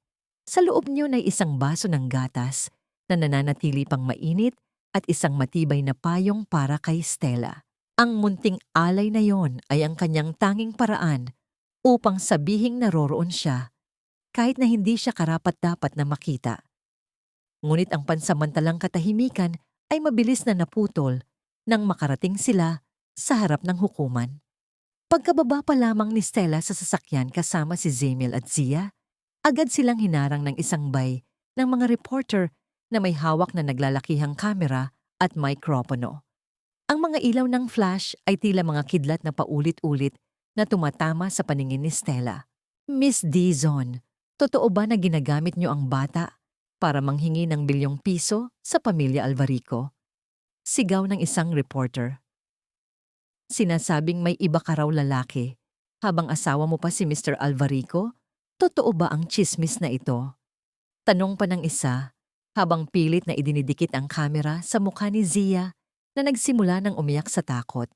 Sa loob niyon ay isang baso ng gatas na nananatili pang mainit at isang matibay na payong para kay Stella. Ang munting alay na yon ay ang kanyang tanging paraan upang sabihing naroroon siya kahit na hindi siya karapat-dapat na makita. Ngunit ang pansamantalang katahimikan ay mabilis na naputol nang makarating sila sa harap ng hukuman. Pagkababa pa lamang ni Stella sa sasakyan kasama si Zamiel at Zia, agad silang hinarang ng isang bay ng mga reporter na may hawak na naglalakihang kamera at mikropono. Ang mga ilaw ng flash ay tila mga kidlat na paulit-ulit na tumatama sa paningin ni Stella. Miss Dizon, totoo ba na ginagamit niyo ang bata para manghingi ng bilyong piso sa pamilya Alvarico? Sigaw ng isang reporter. Sinasabing may iba ka raw lalaki, habang asawa mo pa si Mr. Alvarico? Totoo ba ang tsismis na ito? Tanong pa ng isa, habang pilit na idinidikit ang kamera sa mukha ni Zia na nagsimula ng umiyak sa takot.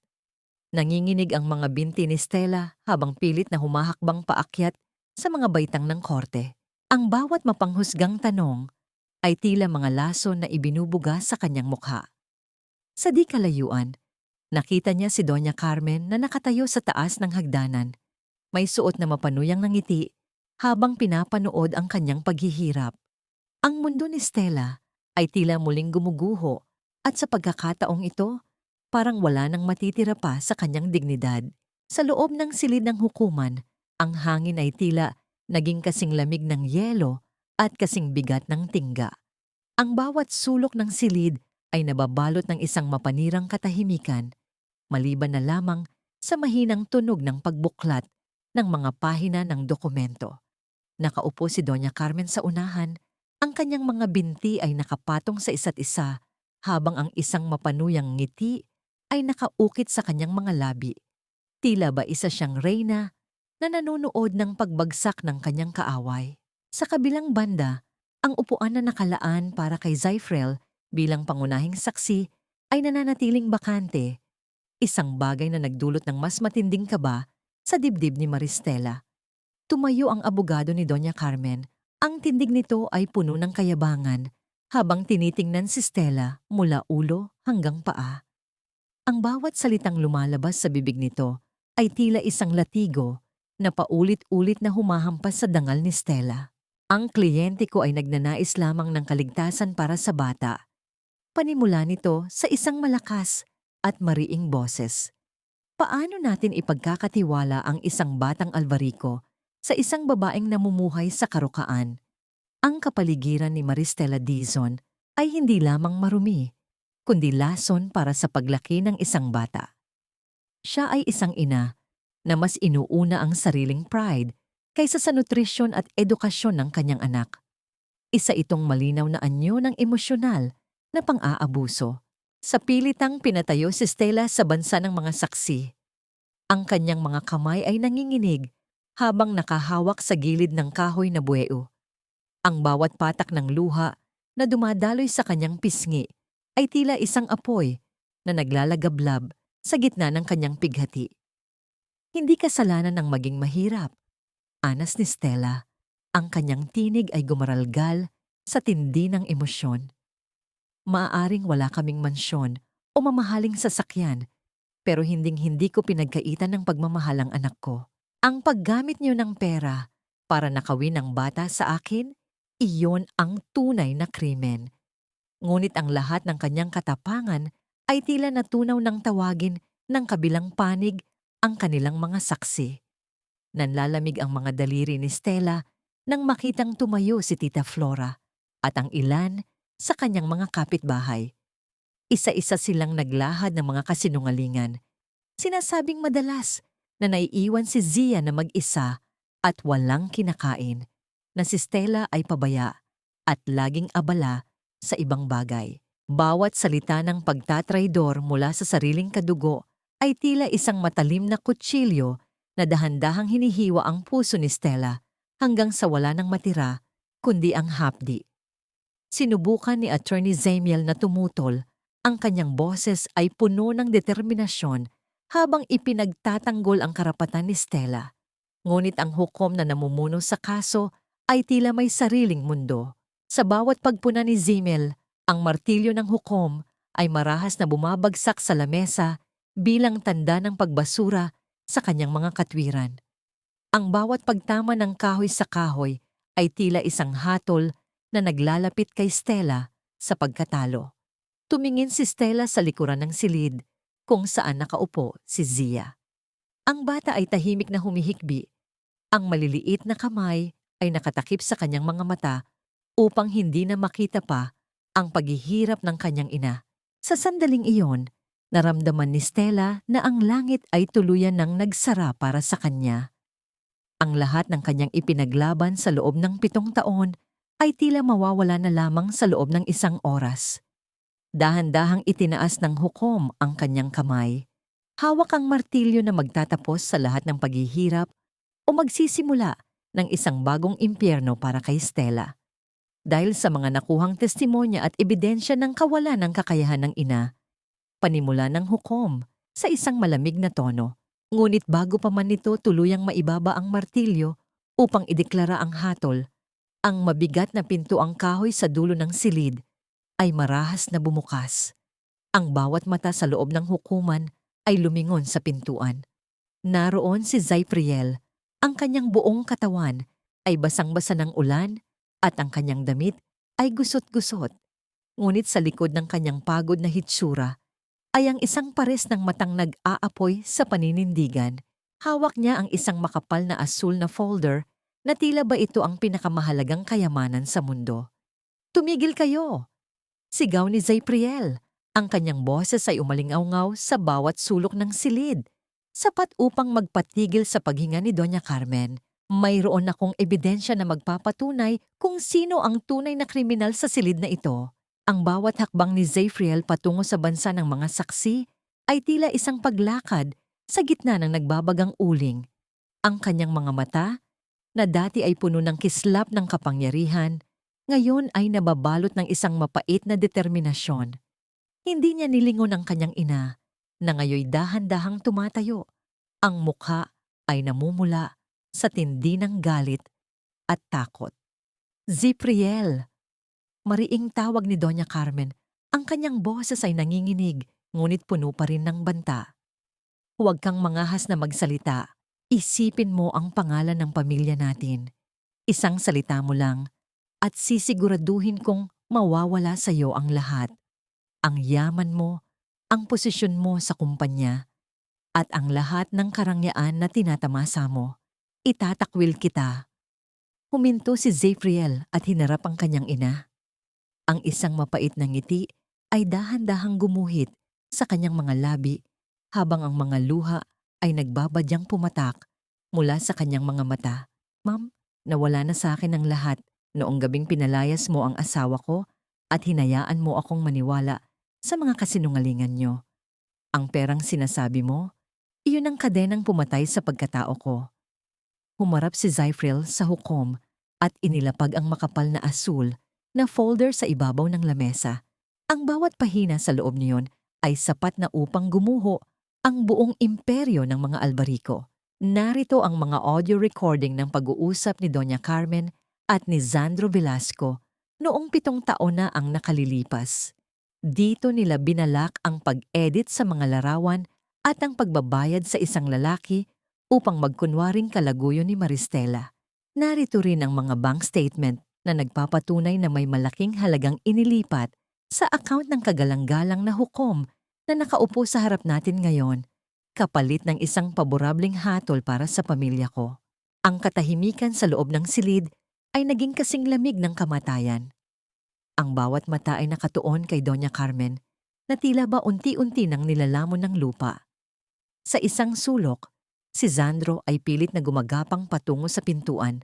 Nanginginig ang mga binti ni Stella habang pilit na humahakbang paakyat sa mga baitang ng korte. Ang bawat mapanghusgang tanong ay tila mga laso na ibinubuga sa kanyang mukha. Sa di kalayuan, nakita niya si Doña Carmen na nakatayo sa taas ng hagdanan. May suot na mapanuyang ngiti habang pinapanood ang kanyang paghihirap. Ang mundo ni Stella ay tila muling gumuguho at sa pagkakataong ito, parang wala nang matitira pa sa kanyang dignidad. Sa loob ng silid ng hukuman, ang hangin ay tila naging kasing lamig ng yelo at kasing bigat ng tingga. Ang bawat sulok ng silid ay nababalot ng isang mapanirang katahimikan, maliban na lamang sa mahinang tunog ng pagbuklat ng mga pahina ng dokumento. Nakaupo si Doña Carmen sa unahan, ang kanyang mga binti ay nakapatong sa isa't isa habang ang isang mapanuyang ngiti ay nakaukit sa kanyang mga labi. Tila ba isa siyang reyna na nanonood ng pagbagsak ng kanyang kaaway. Sa kabilang banda, ang upuan na nakalaan para kay Zyfrel bilang pangunahing saksi ay nananatiling bakante, isang bagay na nagdulot ng mas matinding kaba sa dibdib ni Maristela. Tumayo ang abogado ni Doña Carmen. Ang tindig nito ay puno ng kayabangan habang tinitingnan si Stella mula ulo hanggang paa. Ang bawat salitang lumalabas sa bibig nito ay tila isang latigo na paulit-ulit na humahampas sa dangal ni Stella. Ang kliyente ko ay nagnanais lamang ng kaligtasan para sa bata. Panimula nito sa isang malakas at mariing boses. Paano natin ipagkakatiwala ang isang batang Alvarico sa isang babaeng namumuhay sa karukaan? Ang kapaligiran ni Maristela Dizon ay hindi lamang marumi, kundi lason para sa paglaki ng isang bata. Siya ay isang ina na mas inuuna ang sariling pride kaysa sa nutrisyon at edukasyon ng kanyang anak. Isa itong malinaw na anyo ng emosyonal na pang-aabuso. Sa pilitang pinatayo si Stella sa bansa ng mga saksi. Ang kanyang mga kamay ay nanginginig habang nakahawak sa gilid ng kahoy na buweo. Ang bawat patak ng luha na dumadaloy sa kanyang pisngi ay tila isang apoy na naglalagablab sa gitna ng kanyang pighati. Hindi kasalanan ng maging mahirap. Anas ni Stella, ang kanyang tinig ay gumaralgal sa tindi ng emosyon. Maaaring wala kaming mansyon o mamahaling sasakyan, pero hinding-hindi ko pinagkaitan ng pagmamahal ang anak ko. Ang paggamit niyo ng pera para nakawin ang bata sa akin, iyon ang tunay na krimen. Ngunit ang lahat ng kanyang katapangan ay tila natunaw ng tawagin ng kabilang panig ang kanilang mga saksi. Nanlalamig ang mga daliri ni Stella nang makitang tumayo si Tita Flora at ang ilan sa kanyang mga kapitbahay. Isa-isa silang naglahad ng mga kasinungalingan. Sinasabing madalas na naiiwan si Zia na mag-isa at walang kinakain, na si Stella ay pabaya at laging abala sa ibang bagay. Bawat salita ng pagtatraidor mula sa sariling kadugo ay tila isang matalim na kutsilyo na dahan-dahang hinihiwa ang puso ni Stella hanggang sa wala nang matira kundi ang hapdi. Sinubukan ni Attorney Zamiel na tumutol, ang kanyang boses ay puno ng determinasyon habang ipinagtatanggol ang karapatan ni Stella. Ngunit ang hukom na namumuno sa kaso ay tila may sariling mundo. Sa bawat pagpuna ni Zamiel, ang martilyo ng hukom ay marahas na bumabagsak sa lamesa, bilang tanda ng pagbasura sa kanyang mga katwiran. Ang bawat pagtama ng kahoy sa kahoy ay tila isang hatol na naglalapit kay Stella sa pagkatalo. Tumingin si Stella sa likuran ng silid kung saan nakaupo si Zia. Ang bata ay tahimik na humihikbi. Ang maliliit na kamay ay nakatakip sa kanyang mga mata upang hindi na makita pa ang paghihirap ng kanyang ina. Sa sandaling iyon, naramdaman ni Stella na ang langit ay tuluyan ng nagsara para sa kanya. Ang lahat ng kanyang ipinaglaban sa loob ng 7 taon ay tila mawawala na lamang sa loob ng 1 oras. Dahan-dahang itinaas ng hukom ang kanyang kamay. Hawak ang martilyo na magtatapos sa lahat ng paghihirap o magsisimula ng isang bagong impyerno para kay Stella. Dahil sa mga nakuhang testimonya at ebidensya ng kawalan ng kakayahan ng ina, panimula ng hukom sa isang malamig na tono. Ngunit bago pa man nito tuluyang maibaba ang martilyo upang ideklara ang hatol, ang mabigat na pintuang kahoy sa dulo ng silid ay marahas na bumukas. Ang bawat mata sa loob ng hukuman ay lumingon sa pintuan. Naroon si Zypriel. Ang kanyang buong katawan ay basang-basa ng ulan at ang kanyang damit ay gusot-gusot. Ngunit sa likod ng kanyang pagod na hitsura ay ang isang pares ng matang nag-aapoy sa paninindigan. Hawak niya ang isang makapal na asul na folder na tila ba ito ang pinakamahalagang kayamanan sa mundo. "Tumigil kayo!" Sigaw ni Zypriel. Ang kanyang boses ay umalingaw-ngaw sa bawat sulok ng silid. Sapat upang magpatigil sa paghinga ni Doña Carmen. Mayroon akong ebidensya na magpapatunay kung sino ang tunay na kriminal sa silid na ito. Ang bawat hakbang ni Zypriel patungo sa bansa ng mga saksi ay tila isang paglakad sa gitna ng nagbabagang uling. Ang kanyang mga mata, na dati ay puno ng kislap ng kapangyarihan, ngayon ay nababalot ng isang mapait na determinasyon. Hindi niya nilingon ang kanyang ina, na ngayoy dahan-dahang tumatayo. Ang mukha ay namumula sa tindi ng galit at takot. "Zypriel!" Mariing tawag ni Doña Carmen. Ang kanyang boses ay nanginginig, ngunit puno pa rin ng banta. "Huwag kang mangahas na magsalita. Isipin mo ang pangalan ng pamilya natin. Isang salita mo lang, at sisiguraduhin kong mawawala sa iyo ang lahat. Ang yaman mo, ang posisyon mo sa kumpanya, at ang lahat ng karangyaan na tinatamasa mo. Itatakwil kita." Huminto si Zypriel at hinarap ang kanyang ina. Ang isang mapait na ngiti ay dahan-dahang gumuhit sa kanyang mga labi habang ang mga luha ay nagbabadyang pumatak mula sa kanyang mga mata. "Ma'am, nawala na sa akin ang lahat noong gabing pinalayas mo ang asawa ko at hinayaan mo akong maniwala sa mga kasinungalingan niyo. Ang perang sinasabi mo, iyon ang kadenang pumatay sa pagkatao ko." Humarap si Zypriel sa hukom at inilapag ang makapal na asul na folder sa ibabaw ng lamesa. Ang bawat pahina sa loob niyon ay sapat na upang gumuho ang buong imperyo ng mga Alvarico. Narito ang mga audio recording ng pag-uusap ni Doña Carmen at ni Sandro Velasco noong 7 taon na ang nakalilipas. Dito nila binalak ang pag-edit sa mga larawan at ang pagbabayad sa isang lalaki upang magkunwaring kalaguyo ni Maristela. Narito rin ang mga bank statement na nagpapatunay na may malaking halagang inilipat sa account ng kagalang-galang na hukom na nakaupo sa harap natin ngayon, kapalit ng isang paborableng hatol para sa pamilya ko. Ang katahimikan sa loob ng silid ay naging kasing lamig ng kamatayan. Ang bawat mata ay nakatuon kay Doña Carmen na tila ba unti-unti nang nilalamon ng lupa. Sa isang sulok, si Sandro ay pilit na gumagapang patungo sa pintuan.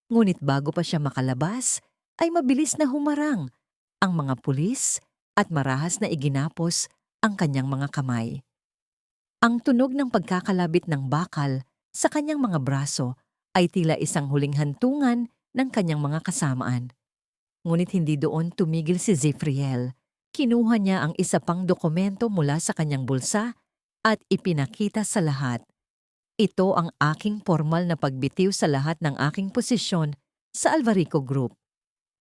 Ngunit bago pa siya makalabas, ay mabilis na humarang ang mga pulis at marahas na iginapos ang kanyang mga kamay. Ang tunog ng pagkakalabit ng bakal sa kanyang mga braso ay tila isang huling hantungan ng kanyang mga kasamaan. Ngunit hindi doon tumigil si Zypriel. Kinuha niya ang isa pang dokumento mula sa kanyang bulsa at ipinakita sa lahat. "Ito ang aking formal na pagbitiw sa lahat ng aking posisyon sa Alvarico Group.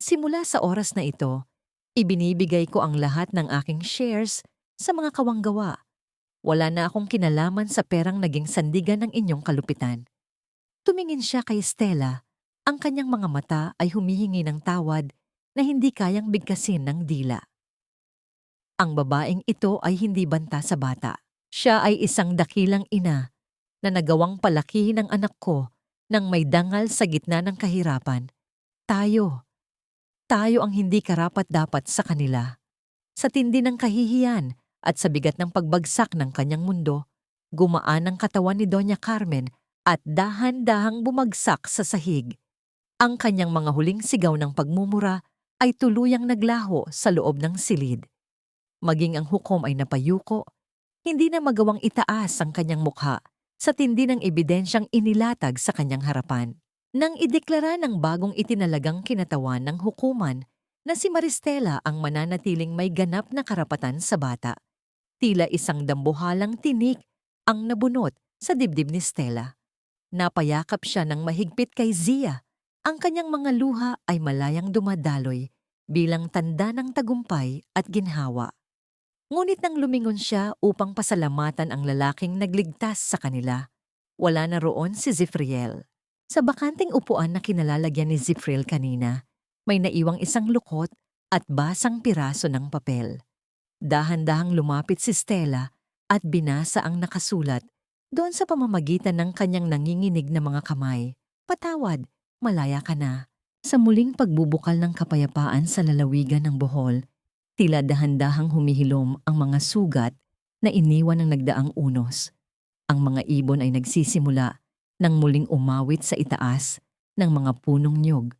Simula sa oras na ito, ibinibigay ko ang lahat ng aking shares sa mga kawanggawa. Wala na akong kinalaman sa perang naging sandigan ng inyong kalupitan. Tumingin siya kay Stella. Ang kanyang mga mata ay humihingi ng tawad na hindi kayang bigkasin ng dila. Ang babaeng ito ay hindi banta sa bata. Siya ay isang dakilang ina na nagawang palakihin ang anak ko nang may dangal sa gitna ng kahirapan. Tayo ang hindi karapat-dapat sa kanila. Sa tindi ng kahihiyan at sa bigat ng pagbagsak ng kanyang mundo, gumaan ang katawan ni Doña Carmen at dahan-dahang bumagsak sa sahig. Ang kanyang mga huling sigaw ng pagmumura ay tuluyang naglaho sa loob ng silid. Maging ang hukom ay napayuko, hindi na magawang itaas ang kanyang mukha sa tindi ng ebidensyang inilatag sa kanyang harapan. Nang ideklara ng bagong itinalagang kinatawan ng hukuman na si Maristela ang mananatiling may ganap na karapatan sa bata, tila isang dambuhalang tinik ang nabunot sa dibdib ni Stella. Napayakap siya ng mahigpit kay Zia. Ang kanyang mga luha ay malayang dumadaloy bilang tanda ng tagumpay at ginhawa. Ngunit nang lumingon siya upang pasalamatan ang lalaking nagligtas sa kanila, wala na roon si Zifriel. Sa bakanting upuan na kinalalagyan ni Zifriel kanina, may naiwang isang lukot at basang piraso ng papel. Dahan-dahang lumapit si Stella at binasa ang nakasulat doon sa pamamagitan ng kanyang nanginginig na mga kamay. Patawad, malaya ka na. Sa muling pagbubukal ng kapayapaan sa lalawigan ng Bohol, tila dahan-dahang humihilom ang mga sugat na iniwan ng nagdaang unos. Ang mga ibon ay nagsisimula nang muling umawit sa itaas ng mga punong niyog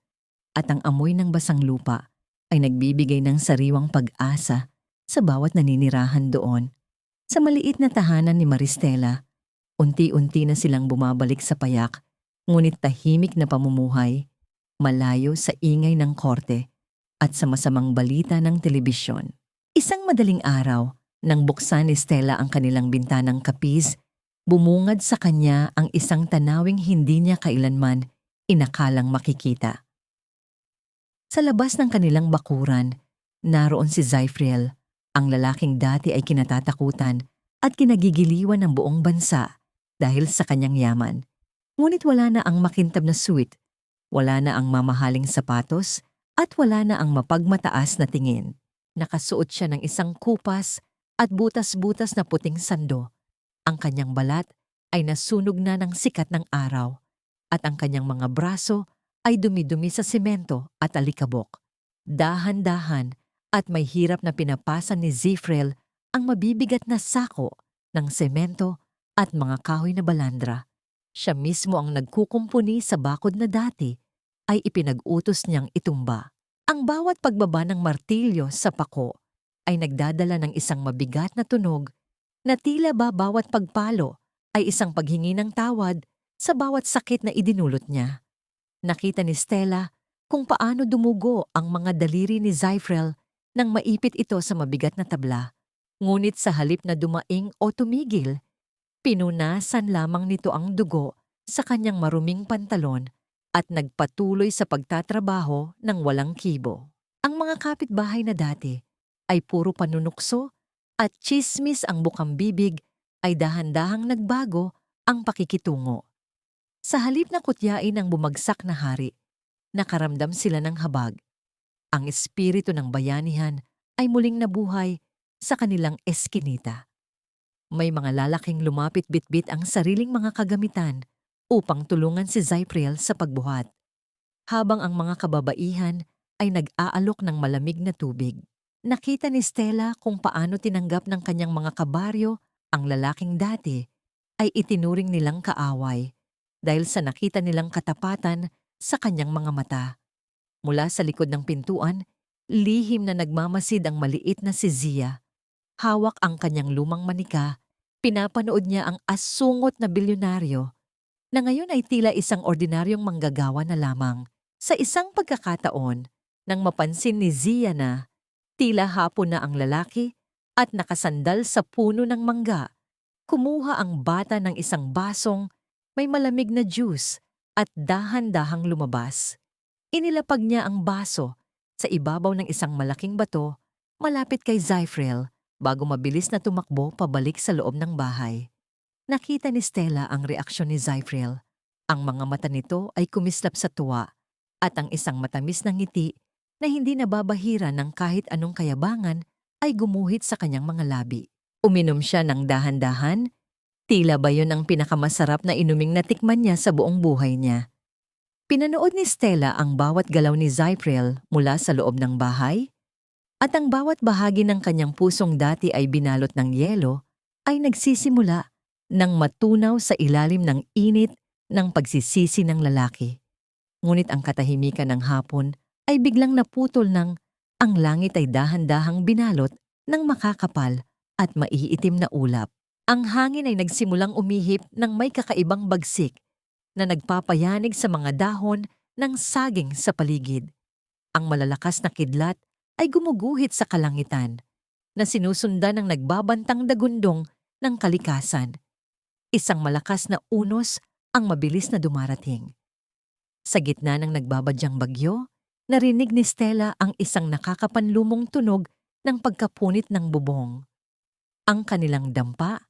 at ang amoy ng basang lupa ay nagbibigay ng sariwang pag-asa sa bawat naninirahan doon. Sa maliit na tahanan ni Maristela, unti-unti na silang bumabalik sa payak, ngunit tahimik na pamumuhay, malayo sa ingay ng korte at sa masamang balita ng telebisyon. Isang madaling araw, nang buksan ni Stella ang kanilang bintanang kapis, bumungad sa kanya ang isang tanawing hindi niya kailanman inakalang makikita. Sa labas ng kanilang bakuran, naroon si Zifriel, ang lalaking dati ay kinatatakutan at kinagigiliwan ng buong bansa dahil sa kanyang yaman. Ngunit wala na ang makintab na suit, wala na ang mamahaling sapatos, at wala na ang mapagmataas na tingin. Nakasuot siya ng isang kupas at butas-butas na puting sando. Ang kanyang balat ay nasunog na ng sikat ng araw at ang kanyang mga braso ay dumi-dumi sa semento at alikabok. Dahan-dahan at may hirap na pinapasan ni Zifriel ang mabibigat na sako ng semento at mga kahoy na balandra. Siya mismo ang nagkukumpuni sa bakod na dati ay ipinag-utos niyang itumba. Ang bawat pagbaba ng martilyo sa pako ay nagdadala ng isang mabigat na tunog na tila ba bawat pagpalo ay isang paghingi ng tawad sa bawat sakit na idinulot niya. Nakita ni Stella kung paano dumugo ang mga daliri ni Zifriel nang maipit ito sa mabigat na tabla. Ngunit sa halip na dumaing o tumigil, pinunasan lamang nito ang dugo sa kanyang maruming pantalon at nagpatuloy sa pagtatrabaho ng walang kibo. Ang mga kapitbahay na dati ay puro panunukso at tsismis ang bukang bibig ay dahan-dahang nagbago ang pakikitungo. Sa halip na kutyain ng bumagsak na hari, nakaramdam sila ng habag. Ang espiritu ng bayanihan ay muling nabuhay sa kanilang eskinita. May mga lalaking lumapit bitbit ang sariling mga kagamitan upang tulungan si Zifriel sa pagbuhat, habang ang mga kababaihan ay nag-aalok ng malamig na tubig. Nakita ni Stella kung paano tinanggap ng kanyang mga kabaryo ang lalaking dati ay itinuring nilang kaaway dahil sa nakita nilang katapatan sa kanyang mga mata. Mula sa likod ng pintuan, lihim na nagmamasid ang maliit na si Zia. Hawak ang kanyang lumang manika, pinapanood niya ang asungot na bilyonaryo na ngayon ay tila isang ordinaryong manggagawa na lamang. Sa isang pagkakataon, nang mapansin ni Zia na tila hapon na ang lalaki at nakasandal sa puno ng mangga, kumuha ang bata ng isang basong may malamig na juice at dahan-dahang lumabas. Inilapag niya ang baso sa ibabaw ng isang malaking bato malapit kay Zifriel bago mabilis na tumakbo pabalik sa loob ng bahay. Nakita ni Stella ang reaksyon ni Zyfriel. Ang mga mata nito ay kumislap sa tuwa at ang isang matamis na ngiti na hindi nababahira ng kahit anong kayabangan ay gumuhit sa kanyang mga labi. Uminom siya ng dahan-dahan. Tila ba yun ang pinakamasarap na inuming natikman niya sa buong buhay niya. Pinanood ni Stella ang bawat galaw ni Zyfriel mula sa loob ng bahay at ang bawat bahagi ng kanyang pusong dati ay binalot ng yelo ay nagsisimula ng matunaw sa ilalim ng init ng pagsisisi ng lalaki. Ngunit ang katahimikan ng hapon ay biglang naputol ng ang langit ay dahan-dahang binalot ng makakapal at maiitim na ulap. Ang hangin ay nagsimulang umihip ng may kakaibang bagsik na nagpapayanig sa mga dahon ng saging sa paligid. Ang malalakas na kidlat ay gumuguhit sa kalangitan na sinusundan ng nagbabantang dagundong ng kalikasan. Isang malakas na unos ang mabilis na dumarating. Sa gitna ng nagbabadyang bagyo, narinig ni Stella ang isang nakakapanlumong tunog ng pagkapunit ng bubong. Ang kanilang dampa,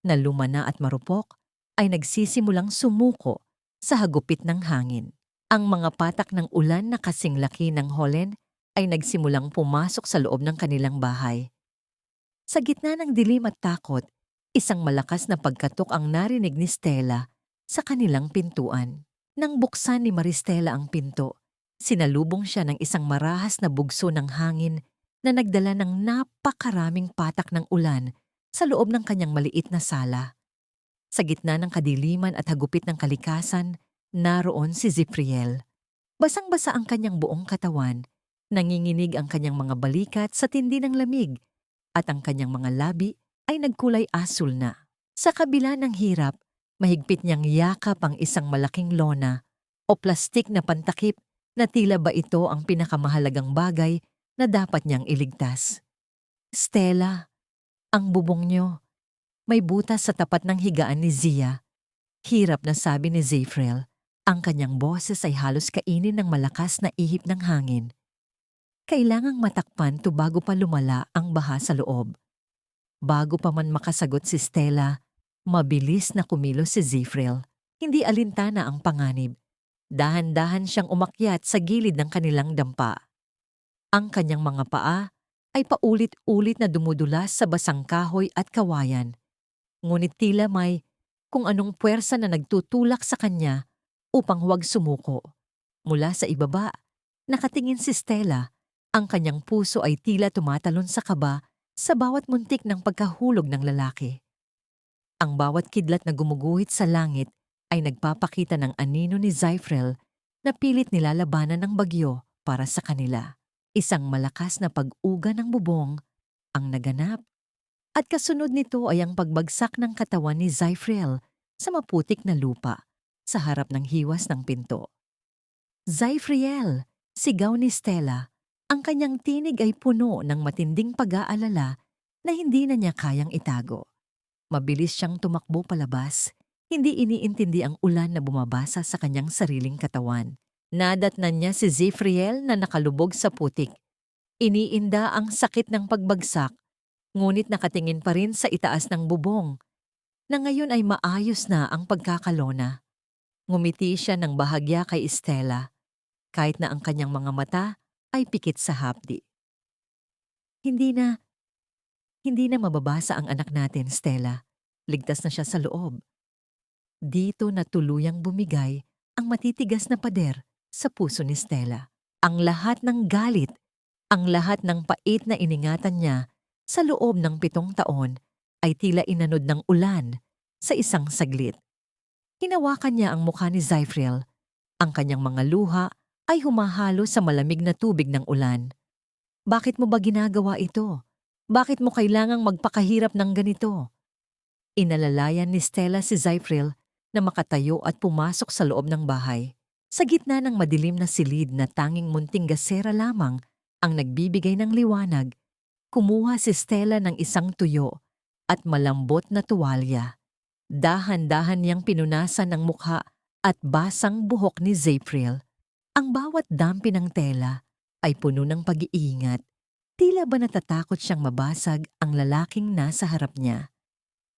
na lumana at marupok, ay nagsisimulang sumuko sa hagupit ng hangin. Ang mga patak ng ulan na kasing laki ng holen ay nagsimulang pumasok sa loob ng kanilang bahay. Sa gitna ng dilim at takot, isang malakas na pagkatok ang narinig ni Stella sa kanilang pintuan. Nang buksan ni Maristela ang pinto, sinalubong siya ng isang marahas na bugso ng hangin na nagdala ng napakaraming patak ng ulan sa loob ng kanyang maliit na sala. Sa gitna ng kadiliman at hagupit ng kalikasan, naroon si Zyfriel. Basang-basa ang kanyang buong katawan, nanginginig ang kanyang mga balikat sa tindi ng lamig, at ang kanyang mga labi ay nagkulay asul na. Sa kabila ng hirap, mahigpit niyang yakap ang isang malaking lona o plastik na pantakip na tila ba ito ang pinakamahalagang bagay na dapat niyang iligtas. Stella, ang bubong niyo. May butas sa tapat ng higaan ni Zia. Hirap na sabi ni Zyfriel. Ang kanyang boses ay halos kainin ng malakas na ihip ng hangin. Kailangang matakpan to bago pa lumala ang baha sa loob. Bago pa man makasagot si Stella, mabilis na kumilos si Zyfriel. Hindi alintana ang panganib. Dahan-dahan siyang umakyat sa gilid ng kanilang dampa. Ang kanyang mga paa ay paulit-ulit na dumudulas sa basang kahoy at kawayan. Ngunit tila may kung anong puwersa na nagtutulak sa kanya upang huwag sumuko. Mula sa ibaba, nakatingin si Stella. Ang kanyang puso ay tila tumatalon sa kaba sa bawat muntik ng pagkahulog ng lalaki. Ang bawat kidlat na gumuguhit sa langit ay nagpapakita ng anino ni Zyfriel na pilit nilalabanan ng bagyo para sa kanila. Isang malakas na pag-uga ng bubong ang naganap. At kasunod nito ay ang pagbagsak ng katawan ni Zyfriel sa maputik na lupa sa harap ng hiwas ng pinto. Zyfriel! Sigaw ni Stella. Ang kanyang tinig ay puno ng matinding pag-aalala na hindi na niya kayang itago. Mabilis siyang tumakbo palabas. Hindi iniintindi ang ulan na bumabasa sa kanyang sariling katawan. Nadatnan niya si Zyfriel na nakalubog sa putik. Iniinda ang sakit ng pagbagsak, ngunit nakatingin pa rin sa itaas ng bubong, na ngayon ay maayos na ang pagkakalona. Ngumiti siya ng bahagya kay Stella, kahit na ang kanyang mga mata ay pikit sa hapdi. Hindi na mababasa ang anak natin, Stella. Ligtas na siya sa loob. Dito na tuluyang bumigay ang matitigas na pader sa puso ni Stella. Ang lahat ng galit, ang lahat ng pait na iningatan niya sa loob ng 7 taon ay tila inanod ng ulan sa isang saglit. Hinawakan niya ang mukha ni Zyfriel. Ang kanyang mga luha ay humahalo sa malamig na tubig ng ulan. Bakit mo ba ginagawa ito? Bakit mo kailangang magpakahirap ng ganito? Inalalayan ni Stella si Zyfriel na makatayo at pumasok sa loob ng bahay. Sa gitna ng madilim na silid na tanging munting gasera lamang ang nagbibigay ng liwanag, kumuha si Stella ng isang tuyo at malambot na tuwalya. Dahan-dahan niyang pinunasan ang mukha at basang buhok ni Zyfriel. Ang bawat dampi ng tela ay puno ng pag-iingat. Tila ba natatakot siyang mabasag ang lalaking nasa harap niya.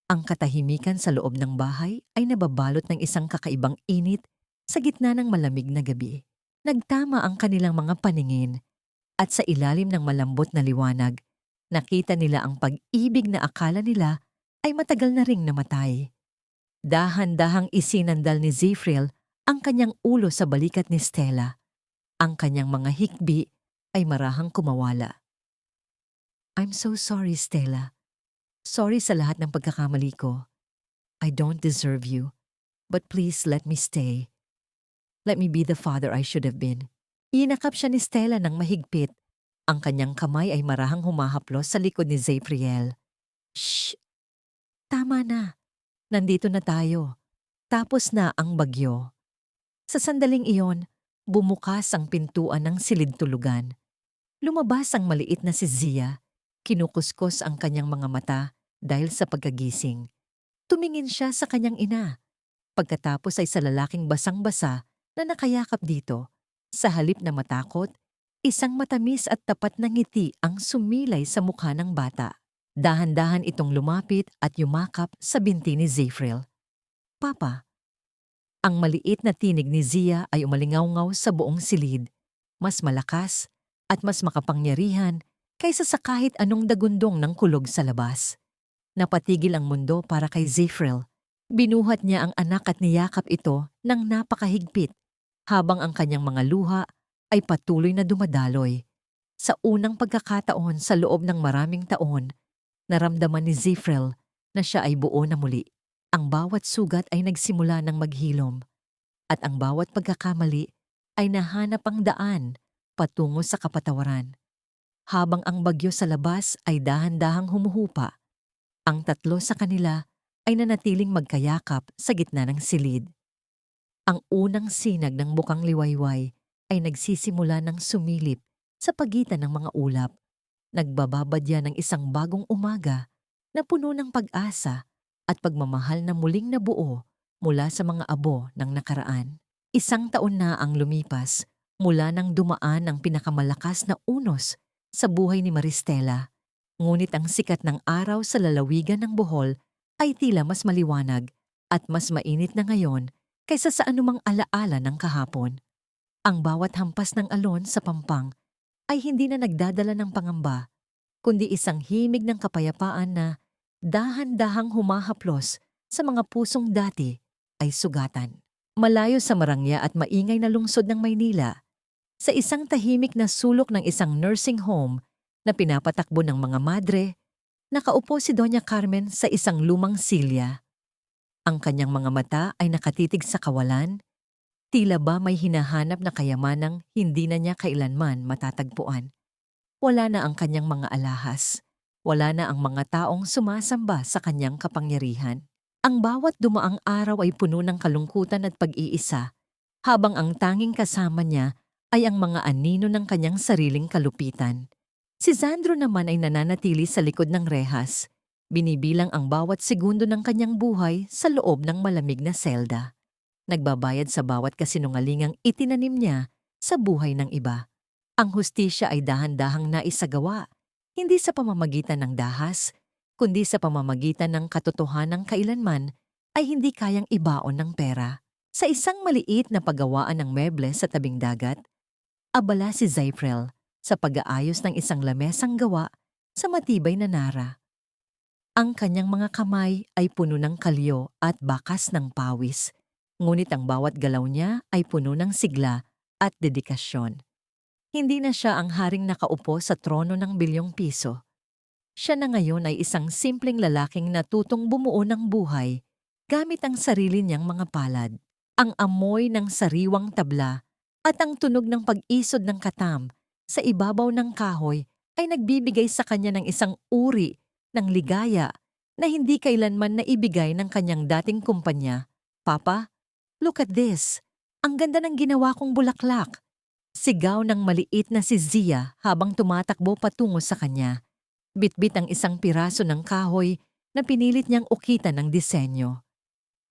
Ang katahimikan sa loob ng bahay ay nababalot ng isang kakaibang init sa gitna ng malamig na gabi. Nagtama ang kanilang mga paningin at sa ilalim ng malambot na liwanag, nakita nila ang pag-ibig na akala nila ay matagal na ring namatay. Dahan-dahang isinandal ni Zephyr ang kanyang ulo sa balikat ni Stella. Ang kanyang mga hikbi ay marahang kumawala. I'm so sorry, Stella. Sorry sa lahat ng pagkakamali ko. I don't deserve you. But please let me stay. Let me be the father I should have been. Inakap siya ni Stella ng mahigpit. Ang kanyang kamay ay marahang humahaplos sa likod ni Zephyr. Shh! Tama na. Nandito na tayo. Tapos na ang bagyo. Sa sandaling iyon, bumukas ang pintuan ng silid-tulugan. Lumabas ang maliit na si Zia. Kinukuskos ang kanyang mga mata dahil sa pagkagising. Tumingin siya sa kanyang ina. Pagkatapos ay sa lalaking basang-basa na nakayakap dito. Sa halip na matakot, isang matamis at tapat na ngiti ang sumilay sa mukha ng bata. Dahan-dahan itong lumapit at yumakap sa binti ni Zephyr. Papa. Ang maliit na tinig ni Zia ay umalingaw-ngaw sa buong silid. Mas malakas at mas makapangyarihan kaysa sa kahit anong dagundong ng kulog sa labas. Napatigil ang mundo para kay Zephyr. Binuhat niya ang anak at niyakap ito ng napakahigpit habang ang kanyang mga luha ay patuloy na dumadaloy. Sa unang pagkakataon sa loob ng maraming taon, naramdaman ni Zephyr na siya ay buo na muli. Ang bawat sugat ay nagsimula ng maghilom at ang bawat pagkakamali ay nahanap ang daan patungo sa kapatawaran. Habang ang bagyo sa labas ay dahan-dahang humuhupa, ang tatlo sa kanila ay nanatiling magkayakap sa gitna ng silid. Ang unang sinag ng bukang liwayway ay nagsisimula ng sumilip sa pagitan ng mga ulap. Nagbababadya ng isang bagong umaga na puno ng pag-asa at pagmamahal na muling nabuo mula sa mga abo ng nakaraan. Isang taon na ang lumipas mula nang dumaan ang pinakamalakas na unos sa buhay ni Maristela. Ngunit ang sikat ng araw sa lalawigan ng Bohol ay tila mas maliwanag at mas mainit na ngayon kaysa sa anumang alaala ng kahapon. Ang bawat hampas ng alon sa pampang ay hindi na nagdadala ng pangamba, kundi isang himig ng kapayapaan na dahan-dahang humahaplos sa mga pusong dati ay sugatan. Malayo sa marangya at maingay na lungsod ng Maynila, sa isang tahimik na sulok ng isang nursing home na pinapatakbo ng mga madre, nakaupo si Doña Carmen sa isang lumang silya. Ang kanyang mga mata ay nakatitig sa kawalan, tila ba may hinahanap na kayamanang hindi na niya kailanman matatagpuan. Wala na ang kanyang mga alahas, wala na ang mga taong sumasamba sa kanyang kapangyarihan. Ang bawat dumaang araw ay puno ng kalungkutan at pag-iisa, habang ang tanging kasama niya ay ang mga anino ng kanyang sariling kalupitan. Si Sandro naman ay nananatili sa likod ng rehas, binibilang ang bawat segundo ng kanyang buhay sa loob ng malamig na selda. Nagbabayad sa bawat kasinungalingang itinanim niya sa buhay ng iba. Ang hustisya ay dahan-dahang naisagawa, hindi sa pamamagitan ng dahas, kundi sa pamamagitan ng katotohanang kailanman ay hindi kayang ibaon ng pera. Sa isang maliit na paggawaan ng meble sa tabing dagat, abala si Zephyr sa pag-aayos ng isang lamesang gawa sa matibay na nara. Ang kanyang mga kamay ay puno ng kalyo at bakas ng pawis, ngunit ang bawat galaw niya ay puno ng sigla at dedikasyon. Hindi na siya ang haring nakaupo sa trono ng bilyong piso. Siya na ngayon ay isang simpleng lalaking natutong bumuo ng buhay gamit ang sarili niyang mga palad. Ang amoy ng sariwang tabla at ang tunog ng pag-isod ng katam sa ibabaw ng kahoy ay nagbibigay sa kanya ng isang uri ng ligaya na hindi kailanman naibigay ng kanyang dating kumpanya. Papa, look at this. Ang ganda ng ginawa kong bulaklak. Sigaw ng maliit na si Zia habang tumatakbo patungo sa kanya. Bitbit ang isang piraso ng kahoy na pinilit niyang ukitan ng disenyo.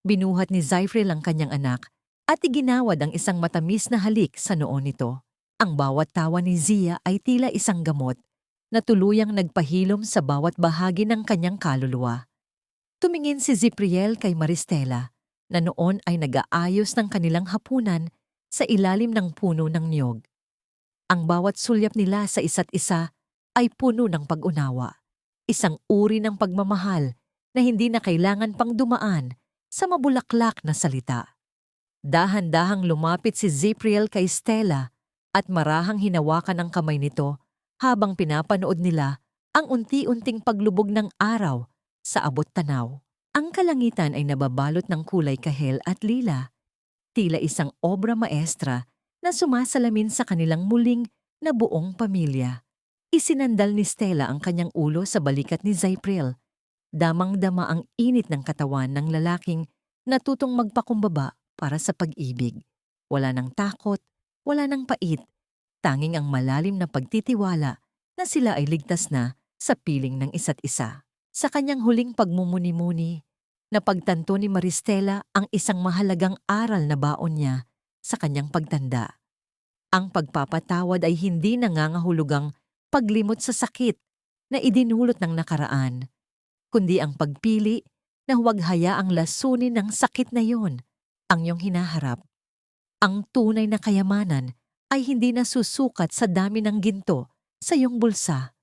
Binuhat ni Zephyr ang kanyang anak at iginawad ang isang matamis na halik sa noo nito. Ang bawat tawa ni Zia ay tila isang gamot na tuluyang nagpahilom sa bawat bahagi ng kanyang kaluluwa. Tumingin si Zipriel kay Maristela na noon ay nag-aayos ng kanilang hapunan sa ilalim ng puno ng niyog. Ang bawat sulyap nila sa isa't isa ay puno ng pag-unawa, isang uri ng pagmamahal na hindi na kailangan pang dumaan sa mabulaklak na salita. Dahan-dahang lumapit si Zipriel kay Stella at marahang hinawakan ang kamay nito habang pinapanood nila ang unti-unting paglubog ng araw sa abot tanaw. Ang kalangitan ay nababalot ng kulay kahel at lila, tila isang obra maestra na sumasalamin sa kanilang muling na buong pamilya. Isinandal ni Stella ang kanyang ulo sa balikat ni Zipriel. Damang-dama ang init ng katawan ng lalaking natutong magpakumbaba para sa pag-ibig. Wala ng takot, wala ng pait, tanging ang malalim na pagtitiwala na sila ay ligtas na sa piling ng isa't isa. Sa kanyang huling pagmumuni-muni, napagtanto ni Maristela ang isang mahalagang aral na baon niya sa kanyang pagtanda. Ang pagpapatawad ay hindi nangangahulugang paglimot sa sakit na idinulot ng nakaraan, kundi ang pagpili na huwag hayaang lasunin ng sakit na yon ang iyong hinaharap. Ang tunay na kayamanan ay hindi nasusukat sa dami ng ginto sa iyong bulsa,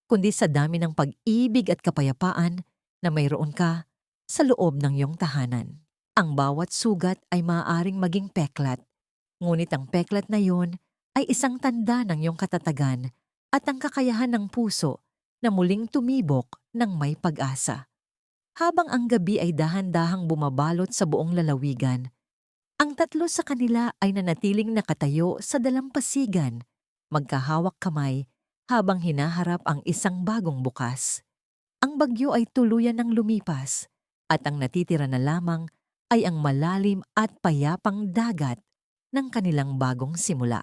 kundi sa dami ng pag-ibig at kapayapaan na mayroon ka sa loob ng iyong tahanan. Ang bawat sugat ay maaaring maging peklat, ngunit ang peklat na yon ay isang tanda ng iyong katatagan at ang kakayahan ng puso na muling tumibok ng may pag-asa. Habang ang gabi ay dahan-dahang bumabalot sa buong lalawigan, ang tatlo sa kanila ay nanatiling nakatayo sa dalampasigan, magkahawak kamay habang hinaharap ang isang bagong bukas. Ang bagyo ay tuluyan ng lumipas at ang natitira na lamang ay ang malalim at payapang dagat ng kanilang bagong simula.